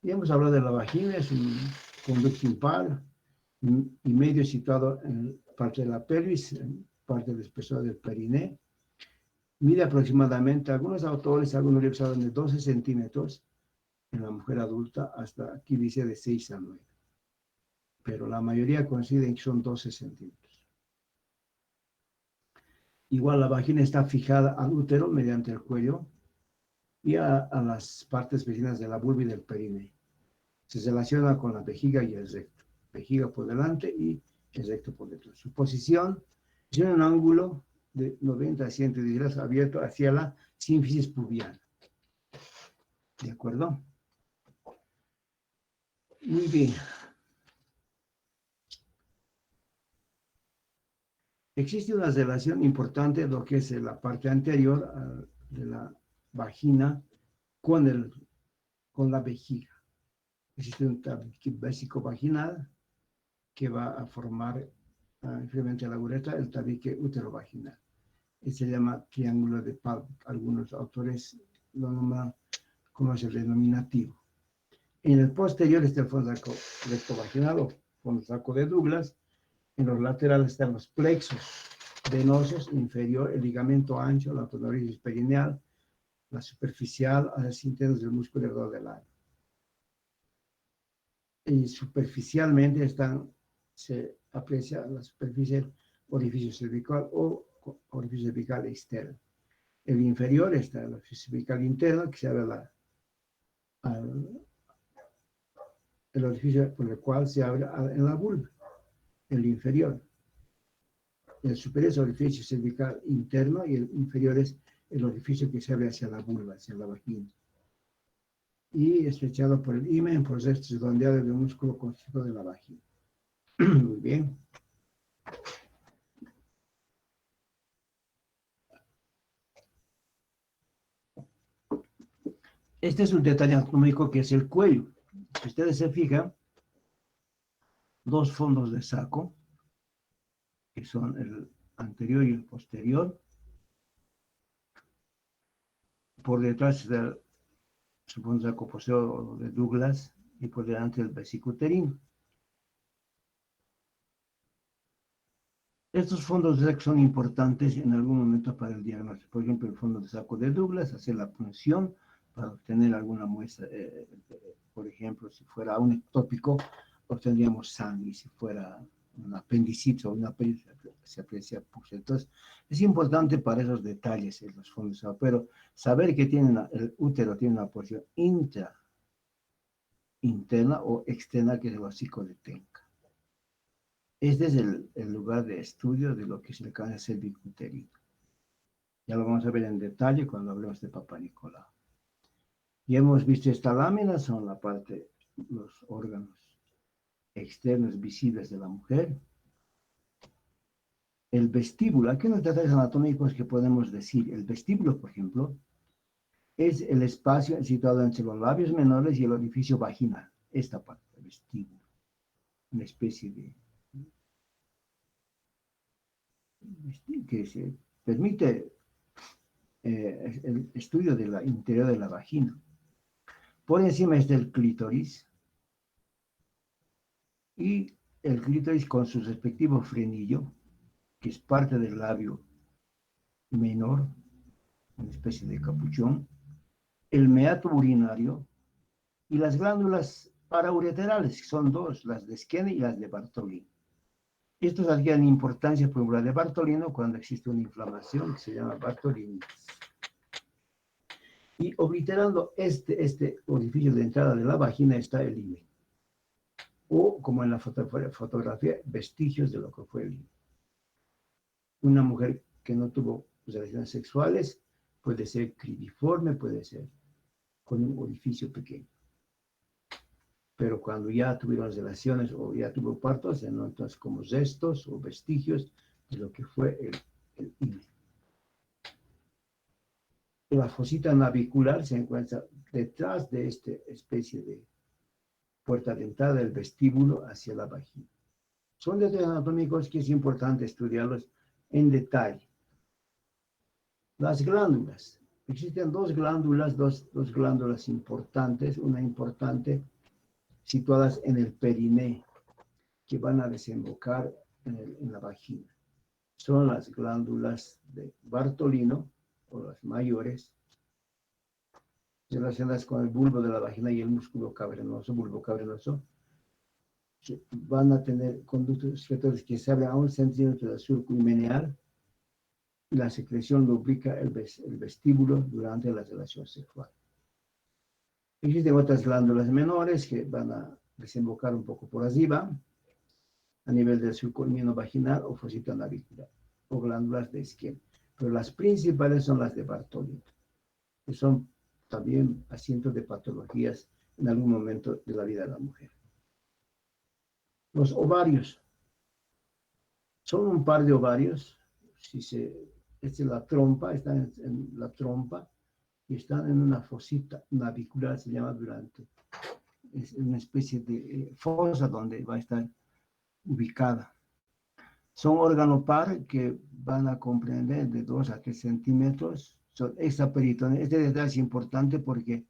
Y hemos hablado de la vagina, es un conducto impar y medio situado en parte de la pelvis, en parte del espesor del periné. Mide aproximadamente, algunos autores, algunos libros hablan de 12 centímetros en la mujer adulta, hasta aquí dice de 6 a 9. Pero la mayoría coinciden que son 12 centímetros. Igual la vagina está fijada al útero mediante el cuello y a las partes vecinas de la vulva y del periné. Se relaciona con la vejiga y el recto. Vejiga por delante y el recto por detrás. Su posición es en un ángulo de 90 a 110 grados abierto hacia la sínfisis pubiana. ¿De acuerdo? Muy bien. Existe una relación importante de lo que es la parte anterior de la vagina con la vejiga. Existe un tabique básico vaginal que va a formar frente a la uretra el tabique uterovaginal. Se llama triángulo de Palm. Algunos autores lo nombran como es el denominativo. En el posterior está el fondo rectovaginal o fondo saco de Douglas. En los laterales están los plexos venosos inferior, el ligamento ancho, la tendonitis perineal, la superficial, a las internas del músculo alrededor del ano. Y superficialmente se aprecia la superficie orificio cervical o orificio cervical externo. El inferior está el orificio cervical interno, que se abre el orificio por el cual se abre en la vulva, el inferior. El superior es el orificio cervical interno y el inferior es el orificio que se abre hacia la vulva, hacia la vagina. Y estrechado por el himen, proceso redondeado del músculo constrictor de la vagina. Muy bien. Este es un detalle anatómico que es el cuello. Si ustedes se fijan, dos fondos de saco, que son el anterior y el posterior. Por detrás del fondo de saco posterior de Douglas y por delante del vesículo uterino. Estos fondos de saco son importantes en algún momento para el diagnóstico. Por ejemplo, el fondo de saco de Douglas, hacer la punción para obtener alguna muestra. Por ejemplo, si fuera un ectópico, obtendríamos sangre. Si fuera un apendicitis o una apendicitis, se aprecia pus. Entonces, es importante para esos detalles en los fondos de saco. Pero saber que el útero tiene una porción interna o externa, que es el hocico de Tenca. Este es el lugar de estudio de lo que es el cáncer cervicuterino. Ya lo vamos a ver en detalle cuando hablemos de Papa Nicolau. Ya hemos visto esta lámina, son la parte, los órganos externos visibles de la mujer. El vestíbulo, aquí unos detalles anatómicos que podemos decir. El vestíbulo, por ejemplo, es el espacio situado entre los labios menores y el orificio vaginal. Esta parte, el vestíbulo. Una especie de que se permite el estudio del interior de la vagina. Por encima está el clítoris y el clítoris con su respectivo frenillo, que es parte del labio menor, una especie de capuchón, el meato urinario y las glándulas paraureterales, que son dos, las de Skene y las de Bartolini. Estos adquieren importancia por la de Bartolino cuando existe una inflamación que se llama bartolinitis. Y obliterando este orificio de entrada de la vagina está el himen. O, como en la fotografía, vestigios de lo que fue el himen. Una mujer que no tuvo relaciones sexuales puede ser cribiforme, puede ser con un orificio pequeño. Pero cuando ya tuvieron relaciones o ya tuvo partos, entonces como restos o vestigios de lo que fue el himen. La fosita navicular se encuentra detrás de esta especie de puerta de entrada del vestíbulo hacia la vagina. Son detalles anatómicos que es importante estudiarlos en detalle. Las glándulas. Existen dos glándulas importantes, una importante situadas en el periné, que van a desembocar en la vagina. Son las glándulas de Bartolino, o las mayores, relacionadas con el bulbo de la vagina y el músculo cavernoso, bulbo cavernoso, van a tener conductos excretorios que se abren a 1 centímetro del surco himeneal. La secreción lubrica el vestíbulo durante la relación sexual. Existen otras glándulas menores que van a desembocar un poco por arriba, a nivel del surco vaginal o fosita navicular, o glándulas de Skene. Pero las principales son las de Bartolino, que son también asientos de patologías en algún momento de la vida de la mujer. Los ovarios. Son un par de ovarios. Esta es la trompa, están en la trompa y están en una fosita navicular, se llama durante. Es una especie de fosa donde va a estar ubicada. Son órganos par que van a comprender de 2 a 3 centímetros. Son extraperitoneo. Este detalle es importante porque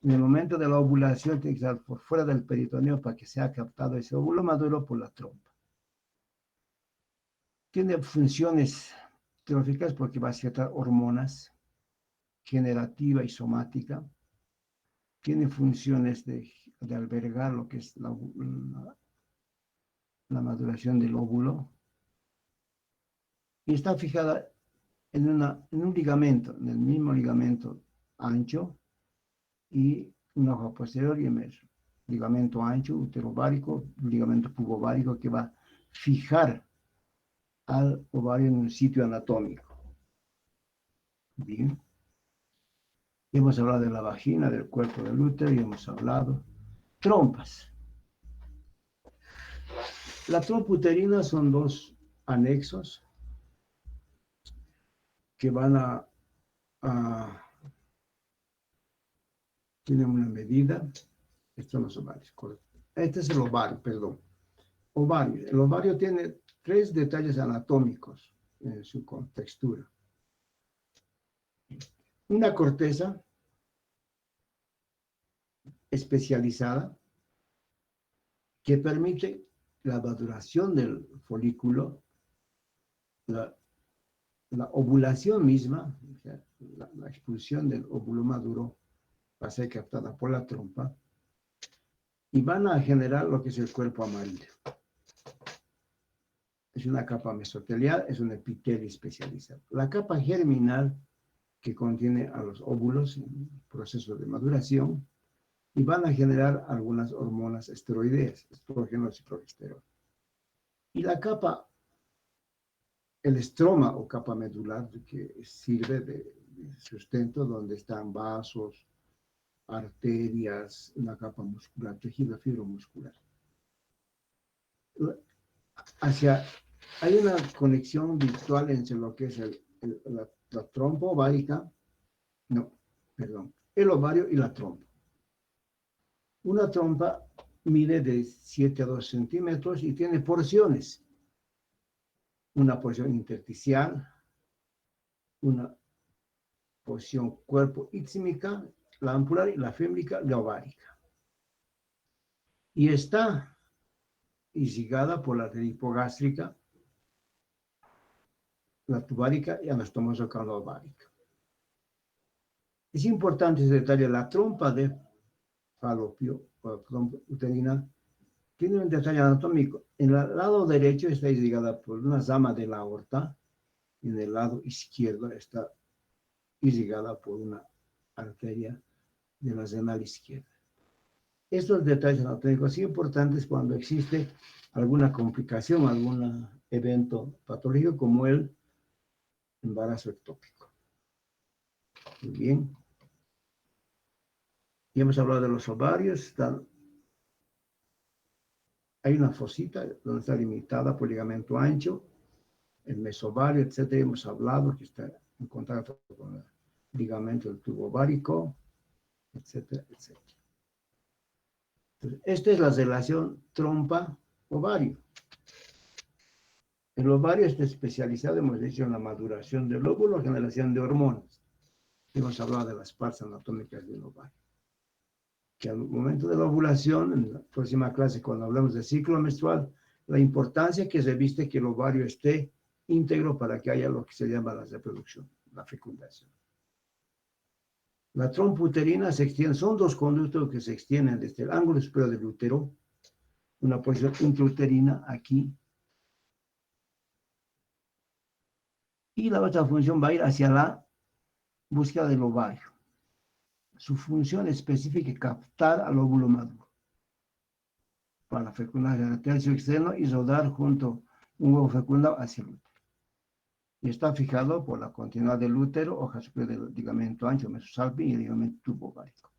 en el momento de la ovulación tiene que estar por fuera del peritoneo para que sea captado ese óvulo maduro por la trompa. Tiene funciones tróficas porque va a secretar hormonas generativa y somática. Tiene funciones de albergar lo que es la maduración del óvulo. Y está fijada en un ligamento, en el mismo ligamento ancho y un ojo posterior y emerso. Ligamento ancho, útero ovárico, ligamento pubovárico que va a fijar al ovario en un sitio anatómico. Bien. Hemos hablado de la vagina, del cuerpo del útero y hemos hablado trompas. La trompa uterina son 2 anexos que van tienen una medida. Estos son los ovarios. Este es el ovario, perdón. Ovario. El ovario tiene 3 detalles anatómicos en su contextura. Una corteza especializada que permite la maduración del folículo, la ovulación misma, o sea, la expulsión del óvulo maduro va a ser captada por la trompa y van a generar lo que es el cuerpo amarillo. Es una capa mesotelial, es un epitelio especializado. La capa germinal que contiene a los óvulos en proceso de maduración y van a generar algunas hormonas esteroideas, estrógenos y progesterona. Y la capa, el estroma o capa medular, que sirve de sustento, donde están vasos, arterias, una capa muscular, tejido fibromuscular. Hay una conexión virtual entre lo que es la trompa ovárica, el ovario y la trompa. Una trompa mide de 7 a 2 centímetros y tiene porciones. Una porción intersticial, una porción cuerpo íxmica, la ampular y la fémbrica, la ovárica. Y está irrigada por la arteria hipogástrica, la tubárica y anastomosa ovárica. Es importante ese detalle, la trompa de falopio o trompa uterina tiene un detalle anatómico. En el lado derecho está irrigada por una rama de la aorta y en el lado izquierdo está irrigada por una arteria de la renal izquierda. Estos detalles anatómicos son importantes cuando existe alguna complicación, algún evento patológico como el embarazo ectópico. Muy bien. Ya hemos hablado de los ovarios. Hay una fosita donde está limitada por ligamento ancho, el mesovario, etc. Hemos hablado que está en contacto con el ligamento del tubo ovárico, etcétera, etcétera. Entonces, esta es la relación trompa-ovario. El ovario está especializado, hemos dicho, en la maduración del óvulo, generación de hormonas. Hemos hablado de las partes anatómicas del ovario. Que al momento de la ovulación, en la próxima clase, cuando hablamos del ciclo menstrual, la importancia que se viste que el ovario esté íntegro para que haya lo que se llama la reproducción, la fecundación. La trompa uterina se extiende, son 2 conductos que se extienden desde el ángulo superior del útero, una posición intrauterina aquí, y la otra función va a ir hacia la búsqueda del ovario. Su función específica es captar al óvulo maduro para fecundar el tercio externo y rodar junto un huevo fecundado hacia el útero. Y está fijado por la continuidad del útero, hoja superior del ligamento ancho mesosalping y el ligamento tubo ovárico.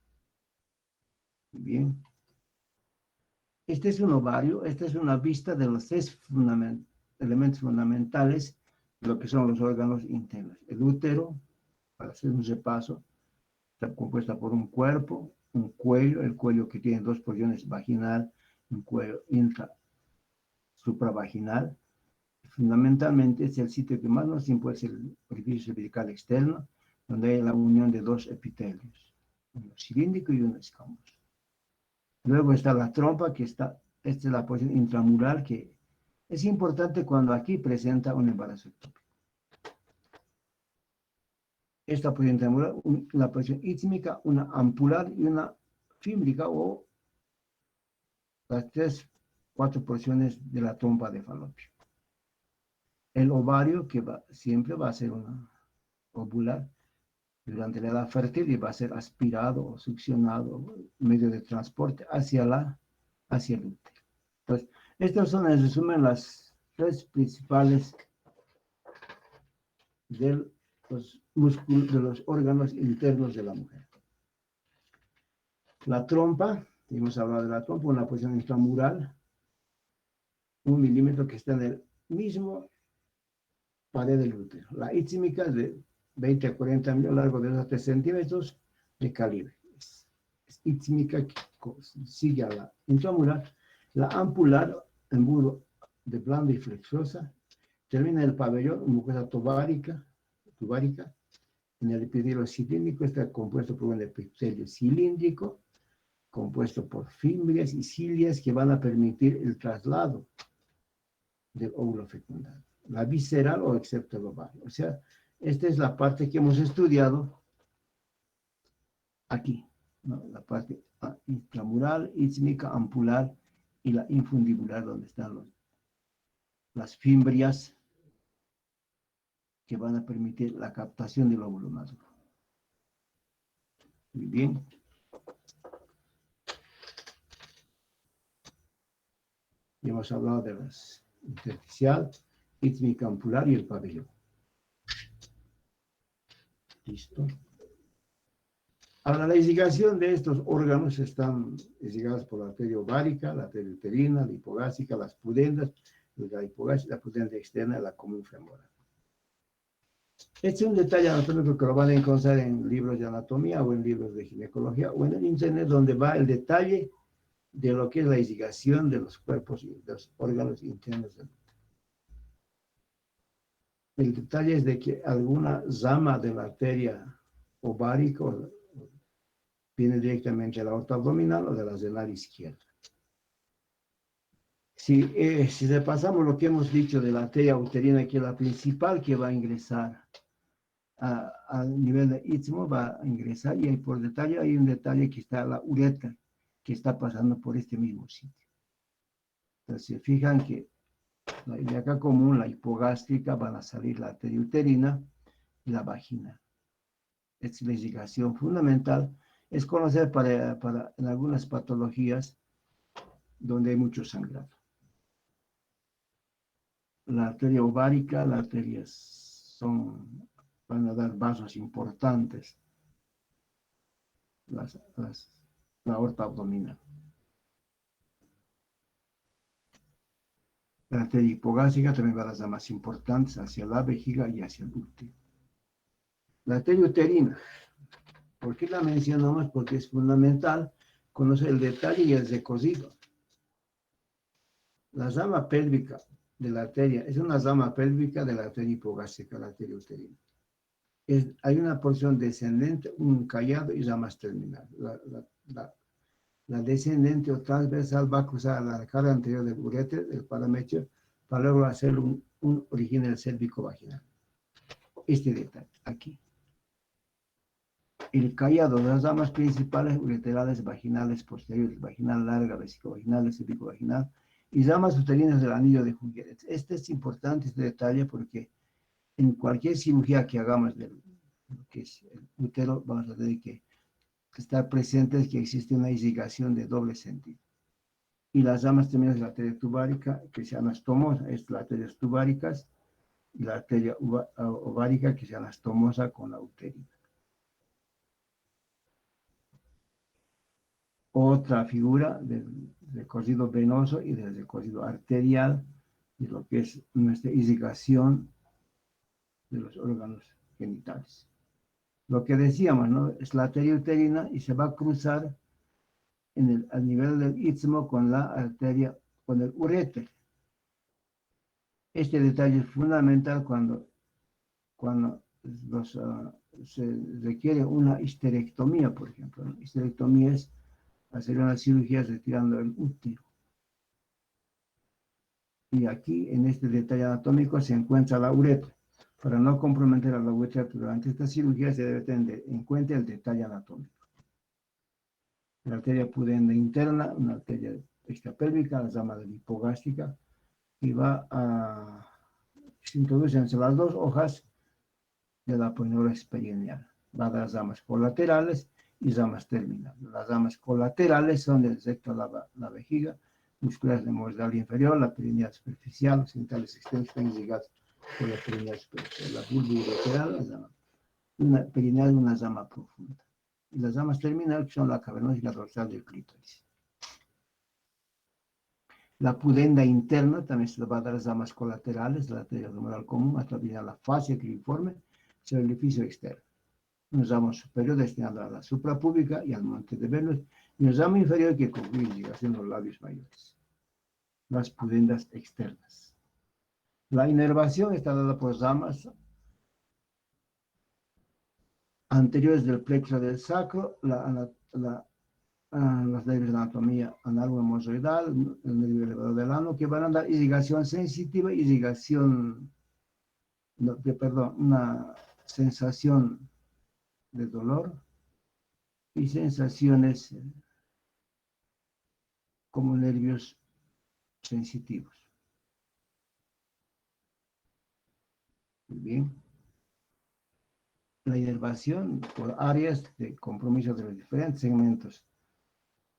Bien. Este es un ovario, esta es una vista de los 3 elementos fundamentales de lo que son los órganos internos. El útero, para hacer un repaso, está compuesta por un cuerpo, un cuello, el cuello que tiene dos porciones, vaginal, un cuello supravaginal. Fundamentalmente es el sitio que más nos impulsa el orificio cervical externo, donde hay la unión de dos epitelios, uno cilíndrico y uno escamoso. Luego está la trompa, esta es la posición intramural, que es importante cuando aquí presenta un embarazo ectópico. Esta posición intramural, una posición ítmica, una ampular y una fímbrica, o las 4 porciones de la trompa de Falopio. El ovario, que siempre va a ser una ovular durante la edad fértil, y va a ser aspirado o succionado, medio de transporte hacia el útero. Entonces, estas son en resumen las 3 principales de los músculos, de los órganos internos de la mujer. La trompa, hemos hablado de la trompa, una posición intramural, 1 milímetro que está en el mismo pared del útero. La ítmica es de 20 a 40 milímetros, largo de 2 a 3 centímetros de calibre. Es ítmica que sigue a la intramural. La ampular, embudo de blanda y flexosa, termina en el pabellón, mucosa tubárica, en el epitelio cilíndrico, está compuesto por un epitelio cilíndrico, compuesto por fimbrias y cilias que van a permitir el traslado del óvulo fecundado. La visceral o excepto el ovario. O sea, esta es la parte que hemos estudiado aquí, ¿no? La parte intramural, ítmica, ampular y la infundibular, donde están las fimbrias que van a permitir la captación del óvulo maduro. Muy bien. Y hemos hablado de las intersticial, ítmica, ampular y el pabellón. Listo. Ahora, la irrigación de estos órganos están irrigados por la arteria ovárica, la arteria uterina, la hipogástrica, las pudendas, la hipogástrica, la pudenda externa y la común femoral. Este es un detalle anatómico que lo van a encontrar en libros de anatomía o en libros de ginecología o en el internet, donde va el detalle de lo que es la irrigación de los cuerpos y de los órganos internos del útero. El detalle es de que alguna rama de la arteria ovárica viene directamente de la aorta abdominal o de la renal izquierda. Si repasamos lo que hemos dicho de la arteria uterina, que es la principal que va a ingresar al nivel de istmo, va a ingresar, y ahí por detalle hay un detalle que está la uretra, que está pasando por este mismo sitio. Entonces se fijan que la ilíaca común, la hipogástrica, van a salir la arteria uterina y la vagina. Esta es la indicación fundamental. Es conocer para en algunas patologías donde hay mucho sangrado. La arteria ovárica, las arterias van a dar vasos importantes. La aorta abdominal. La arteria hipogástrica también va a dar las más importantes hacia la vejiga y hacia el útero. La arteria uterina. ¿Por qué la mencionamos? Porque es fundamental conocer el detalle y el recorrido. La rama pélvica de la arteria es una rama pélvica de la arteria hipogástrica, la arteria uterina. Hay una porción descendente, un callado y ramas terminales. La descendente o transversal va a cruzar la cara anterior del ureter, del paramechio, para luego hacer un origen del cérvico vaginal. Este detalle, aquí. El callado, las ramas principales ureterales, vaginales, posteriores, vaginal larga, vesicovaginal, cérvico vaginal, y ramas uterinas del anillo de Huygens. Este es importante, este detalle, porque en cualquier cirugía que hagamos de lo que es el útero, vamos a tener que estar presentes que existe una irrigación de doble sentido. Y las ramas terminales de la arteria tubárica, que se llaman stomosas, es las arterias tubáricas, y la arteria ovárica, que se llama stomosa con la uterina. Otra figura del recorrido venoso y del recorrido arterial de lo que es nuestra irrigación de los órganos genitales. Lo que decíamos, ¿no? Es la arteria uterina y se va a cruzar al nivel del istmo con la arteria, con el uréter. Este detalle es fundamental cuando se requiere una histerectomía, por ejemplo, ¿no? Histerectomía es hacer una cirugía retirando el útero. Y aquí, en este detalle anatómico, se encuentra la uretra. Para no comprometer a la uretra durante esta cirugía, se debe tener en cuenta el detalle anatómico. La arteria pudenda interna, una arteria extrapélvica, la llama hipogástrica, y se introduce entre las dos hojas de la aponeurosis perineal. Va a dar las ramas colaterales y ramas terminales. Las ramas colaterales son del recto a la vejiga, musculares de mordalia inferior, la perineal superficial, los genitales externos están irrigados por la perineal superficial. La vulva ureteral, una perineal, una rama profunda. Y las ramas terminales son la cavernosa y la dorsal del clítoris. La pudenda interna también se le va a dar las ramas colaterales, la arteria femoral común, hasta terminar la fascia criforme, sobre el orificio externo. Un ramo superior destinado a la suprapúbica y al monte de Venus, y un ramo inferior que concluye irrigación de los labios mayores. Las pudendas externas. La inervación está dada por ramas anteriores del plexo del sacro, las nervios de anatomía análoga mozoidal, el nervio elevador del ano, que van a dar irrigación sensitiva, una sensación de dolor y sensaciones como nervios sensitivos. Muy bien. La inervación por áreas de compromiso de los diferentes segmentos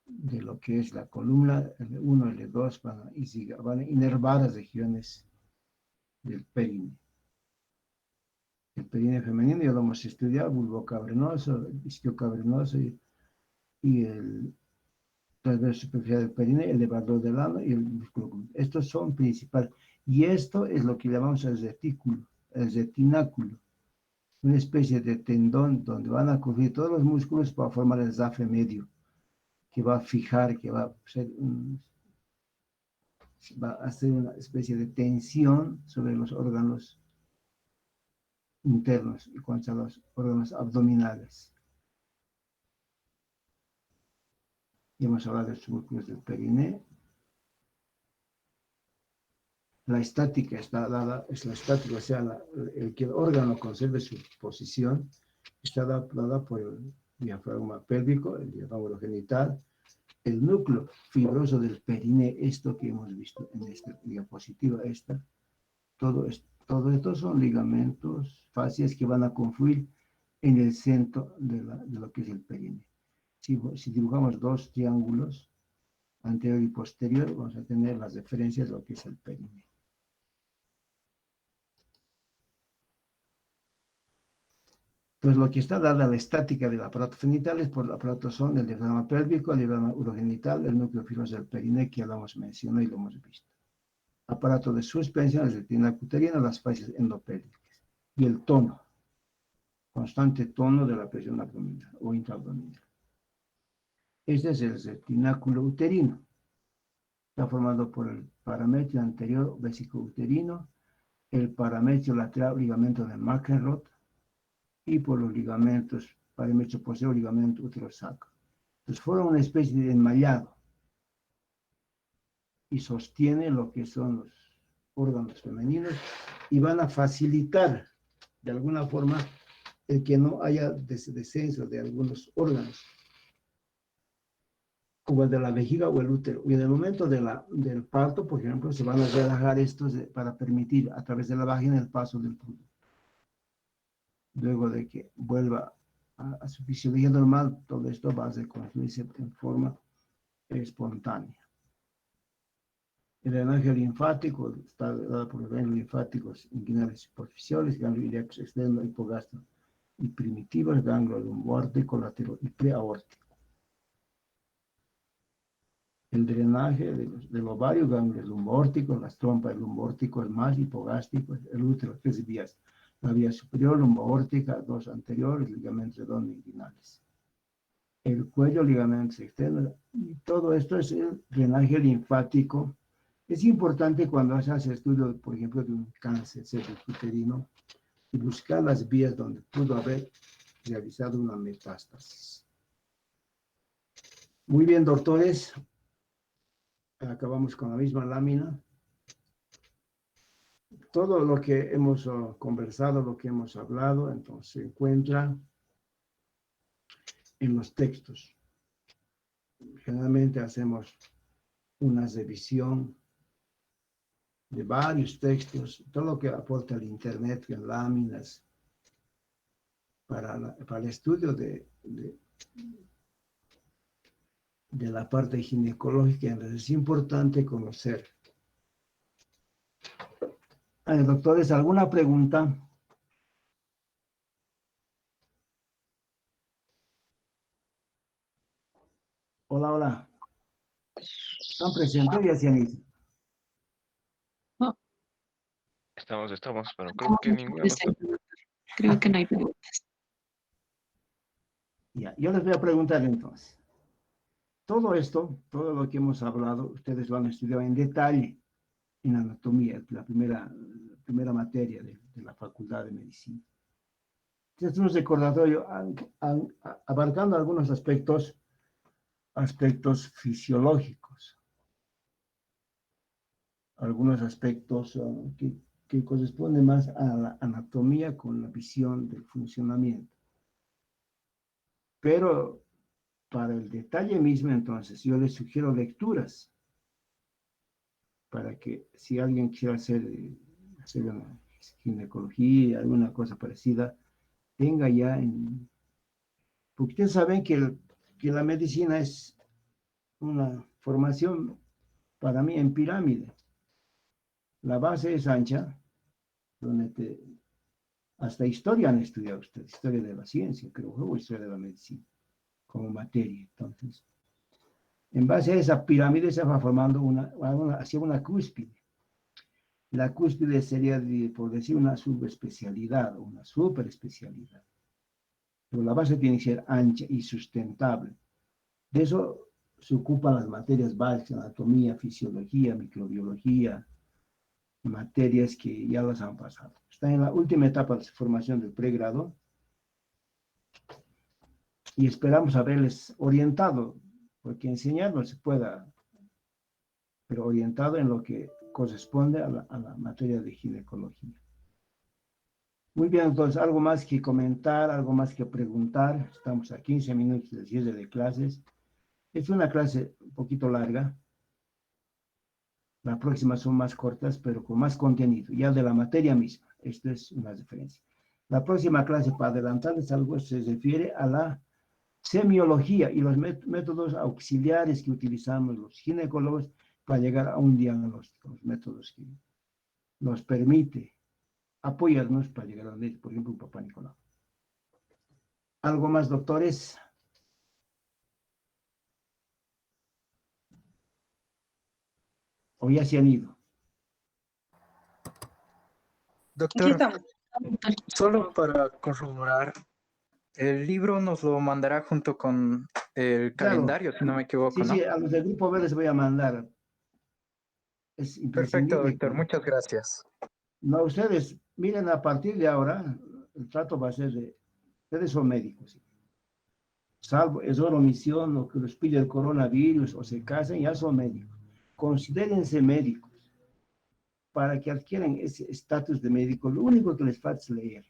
de lo que es la columna L1 y L2 van a inervar las regiones del perine. El perine femenino ya lo hemos estudiado, bulbo cavernoso, isquio cavernoso y el transverso superficial del perine, el elevador del ano y el músculo. Estos son principales. Y esto es lo que llamamos el retináculo, una especie de tendón donde van a confluir todos los músculos para formar el zafe medio, que va a fijar, que va a hacer una especie de tensión sobre los órganos internos y contra los órganos abdominales. Y hemos hablado de los músculos del periné. La estática está dada, es la estática, o sea, que el órgano conserve su posición, está dada por el diafragma pélvico, el diafragma genital, el núcleo fibroso del periné, esto que hemos visto en esta diapositiva, todo esto son ligamentos, fascias que van a confluir en el centro de lo que es el periné. Si dibujamos dos triángulos, anterior y posterior, vamos a tener las referencias de lo que es el periné. Entonces, lo que está dada la estática del aparato genital es por el aparato son el diafragma pélvico, el diafragma urogenital, el núcleo fibroso del periné, que ya lo hemos mencionado y lo hemos visto. Aparato de suspensión, el retinaculum uterino, las fascias endopélvicas. Y el tono, constante tono de la presión abdominal o intraabdominal. Este es el retináculo uterino. Está formado por el parametrio anterior vesicouterino, el parametrio lateral ligamento de Markenroth, y por los ligamentos, parametrio posterior, ligamento uterosacro. Entonces forman una especie de enmallado y sostiene lo que son los órganos femeninos y van a facilitar de alguna forma el que no haya descenso de algunos órganos, como el de la vejiga o el útero. Y en el momento del parto, por ejemplo, se van a relajar estos para permitir a través de la vagina el paso del producto. Luego de que vuelva a su fisiología normal, todo esto va a reconstruirse en forma espontánea. El drenaje linfático está dado por los ganglios linfáticos inguinales superficiales, ganglio ilíaco externo, hipogastro y primitivos, ganglio lumbar, colateral y preaórtico. el drenaje del ovario, ganglio lumboórtico, las trompas del lumboórtico, el más hipogástrico, el útero, 3 vías. La vía superior, lumboórtica, 2 anteriores, ligamentos redondos el cuello, ligamentos externos, y todo esto es el drenaje linfático. Es importante cuando se hace estudio, por ejemplo, de un cáncer cervicuterino, y buscar las vías donde pudo haber realizado una metástasis. Muy bien, doctores. Acabamos con la misma lámina. Todo lo que hemos conversado, lo que hemos hablado, entonces se encuentra en los textos. Generalmente hacemos una revisión de varios textos, todo lo que aporta el Internet, en láminas, para el estudio de la parte ginecológica. Entonces es importante conocer. Doctores, ¿alguna pregunta? Hola, hola. ¿Están presentes? Ya se han ido. Estamos, pero creo que ninguna. Creo que no hay preguntas. Ya, yo les voy a preguntar entonces. Todo esto, todo lo que hemos hablado, ustedes lo han estudiado en detalle en anatomía, la primera materia de la Facultad de Medicina. Este es un recordatorio abarcando algunos aspectos fisiológicos, algunos aspectos que corresponden más a la anatomía con la visión del funcionamiento. Pero para el detalle mismo, entonces, yo les sugiero lecturas para que si alguien quiere hacer una ginecología, alguna cosa parecida, tenga ya porque ustedes saben que la medicina es una formación, para mí, en pirámide. La base es ancha, donde hasta historia han estudiado ustedes, historia de la ciencia, creo, o historia de la medicina, como materia. Entonces, en base a esa pirámide se va formando hacia una cúspide. La cúspide sería, por decir, una subespecialidad o una superespecialidad. Pero la base tiene que ser ancha y sustentable. De eso se ocupan las materias básicas, anatomía, fisiología, microbiología, materias que ya las han pasado. Están en la última etapa de su formación del pregrado y esperamos haberles orientado, porque enseñar no se pueda, pero orientado en lo que corresponde a la materia de ginecología. Muy bien, entonces, algo más que comentar, algo más que preguntar. Estamos a 15 minutos del cierre de clases. Es una clase un poquito larga. Las próximas son más cortas, pero con más contenido, ya de la materia misma. Esto es una diferencia. La próxima clase, para adelantarles algo, se refiere a la semiología y los métodos auxiliares que utilizamos los ginecólogos para llegar a un diagnóstico, los métodos que nos permite apoyarnos para llegar a donde, por ejemplo, un Papá Nicolau. ¿Algo más, doctores? ¿O ya se han ido? Aquí Doctor, estamos. solo para corroborar, el libro nos lo mandará junto con el Claro. calendario, si no me equivoco, Sí, ¿no? sí, a los del Grupo B les voy a mandar. Es Perfecto, imprescindible doctor, que... muchas gracias. No, ustedes, miren, a partir de ahora, el trato va a ser de... Ustedes son médicos, ¿sí? Salvo error o omisión, o que los pide el coronavirus, o se casen, ya son médicos. Considérense médicos para que adquieran ese estatus de médico. Lo único que les falta es leer.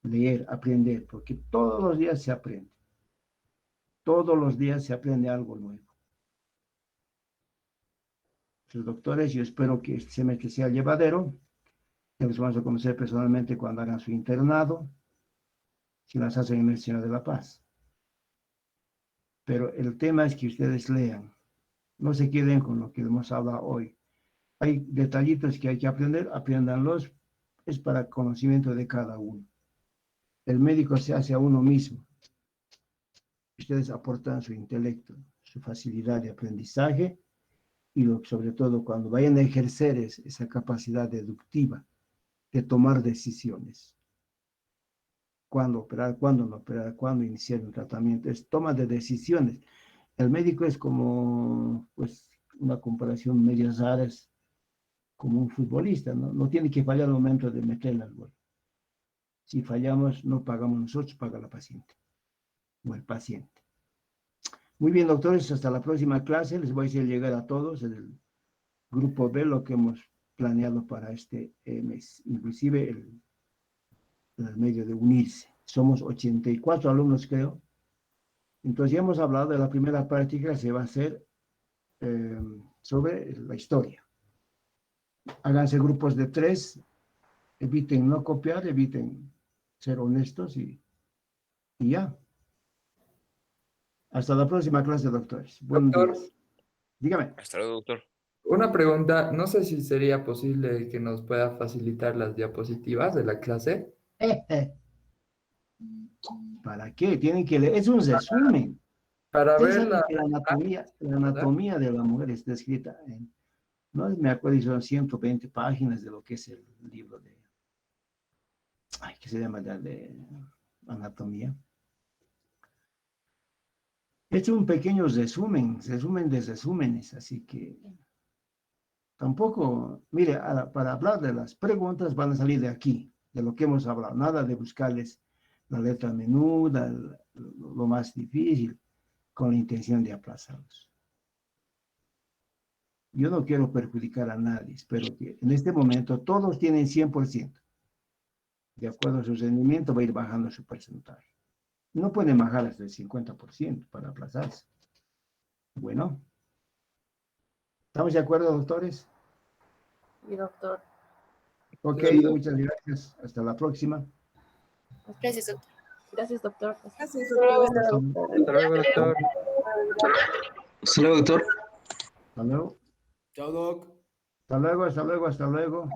Leer, aprender, porque todos los días se aprende. Todos los días se aprende algo nuevo. Los doctores, yo espero que este semestre sea llevadero. Ya los vamos a conocer personalmente cuando hagan su internado, si las hacen en el Seno de la Paz. Pero el tema es que ustedes lean. No se queden con lo que hemos hablado hoy. Hay detallitos que hay que aprender, apréndanlos. Es para conocimiento de cada uno. El médico se hace a uno mismo. Ustedes aportan su intelecto, su facilidad de aprendizaje y sobre todo cuando vayan a ejercer esa capacidad deductiva de tomar decisiones. Cuándo operar, cuándo no operar, cuándo iniciar un tratamiento. Es toma de decisiones. El médico es como, pues, una comparación medias raras, como un futbolista, ¿no? No tiene que fallar al momento de meterle al gol. Si fallamos, no pagamos nosotros, paga la paciente o el paciente. Muy bien, doctores, hasta la próxima clase. Les voy a hacer llegar a todos en el grupo B lo que hemos planeado para este mes, inclusive el medio de unirse. Somos 84 alumnos, creo. Entonces ya hemos hablado de la primera práctica, se va a hacer sobre la historia. Háganse grupos de 3, eviten no copiar, eviten ser honestos y ya. Hasta la próxima clase, doctores. Buenos Doctor. días. Dígame. Hasta luego, doctor. Una pregunta, no sé si sería posible que nos pueda facilitar las diapositivas de la clase. ¿Para qué? Tienen que leer. Es un resumen. Para Ustedes ver saben que la anatomía de la mujer está escrita en, no me acuerdo, son 120 páginas de lo que es el libro de, ¿qué se llama? De anatomía. He hecho un pequeño resumen de resúmenes, así que tampoco, mire, para hablar de las preguntas van a salir de aquí, de lo que hemos hablado, nada de buscarles la letra menuda, lo más difícil, con la intención de aplazarlos. Yo no quiero perjudicar a nadie, espero que en este momento todos tienen 100%. De acuerdo a su rendimiento va a ir bajando su porcentaje. No pueden bajar hasta el 50% para aplazarse. Bueno. ¿Estamos de acuerdo, doctores? Sí, doctor. Ok, muchas gracias. Hasta la próxima. Gracias, doctor. Gracias, doctor. Gracias, Hasta luego, doctor. Hasta luego, doctor. Hasta luego. Chao, Doc. Hasta luego, hasta luego, hasta luego.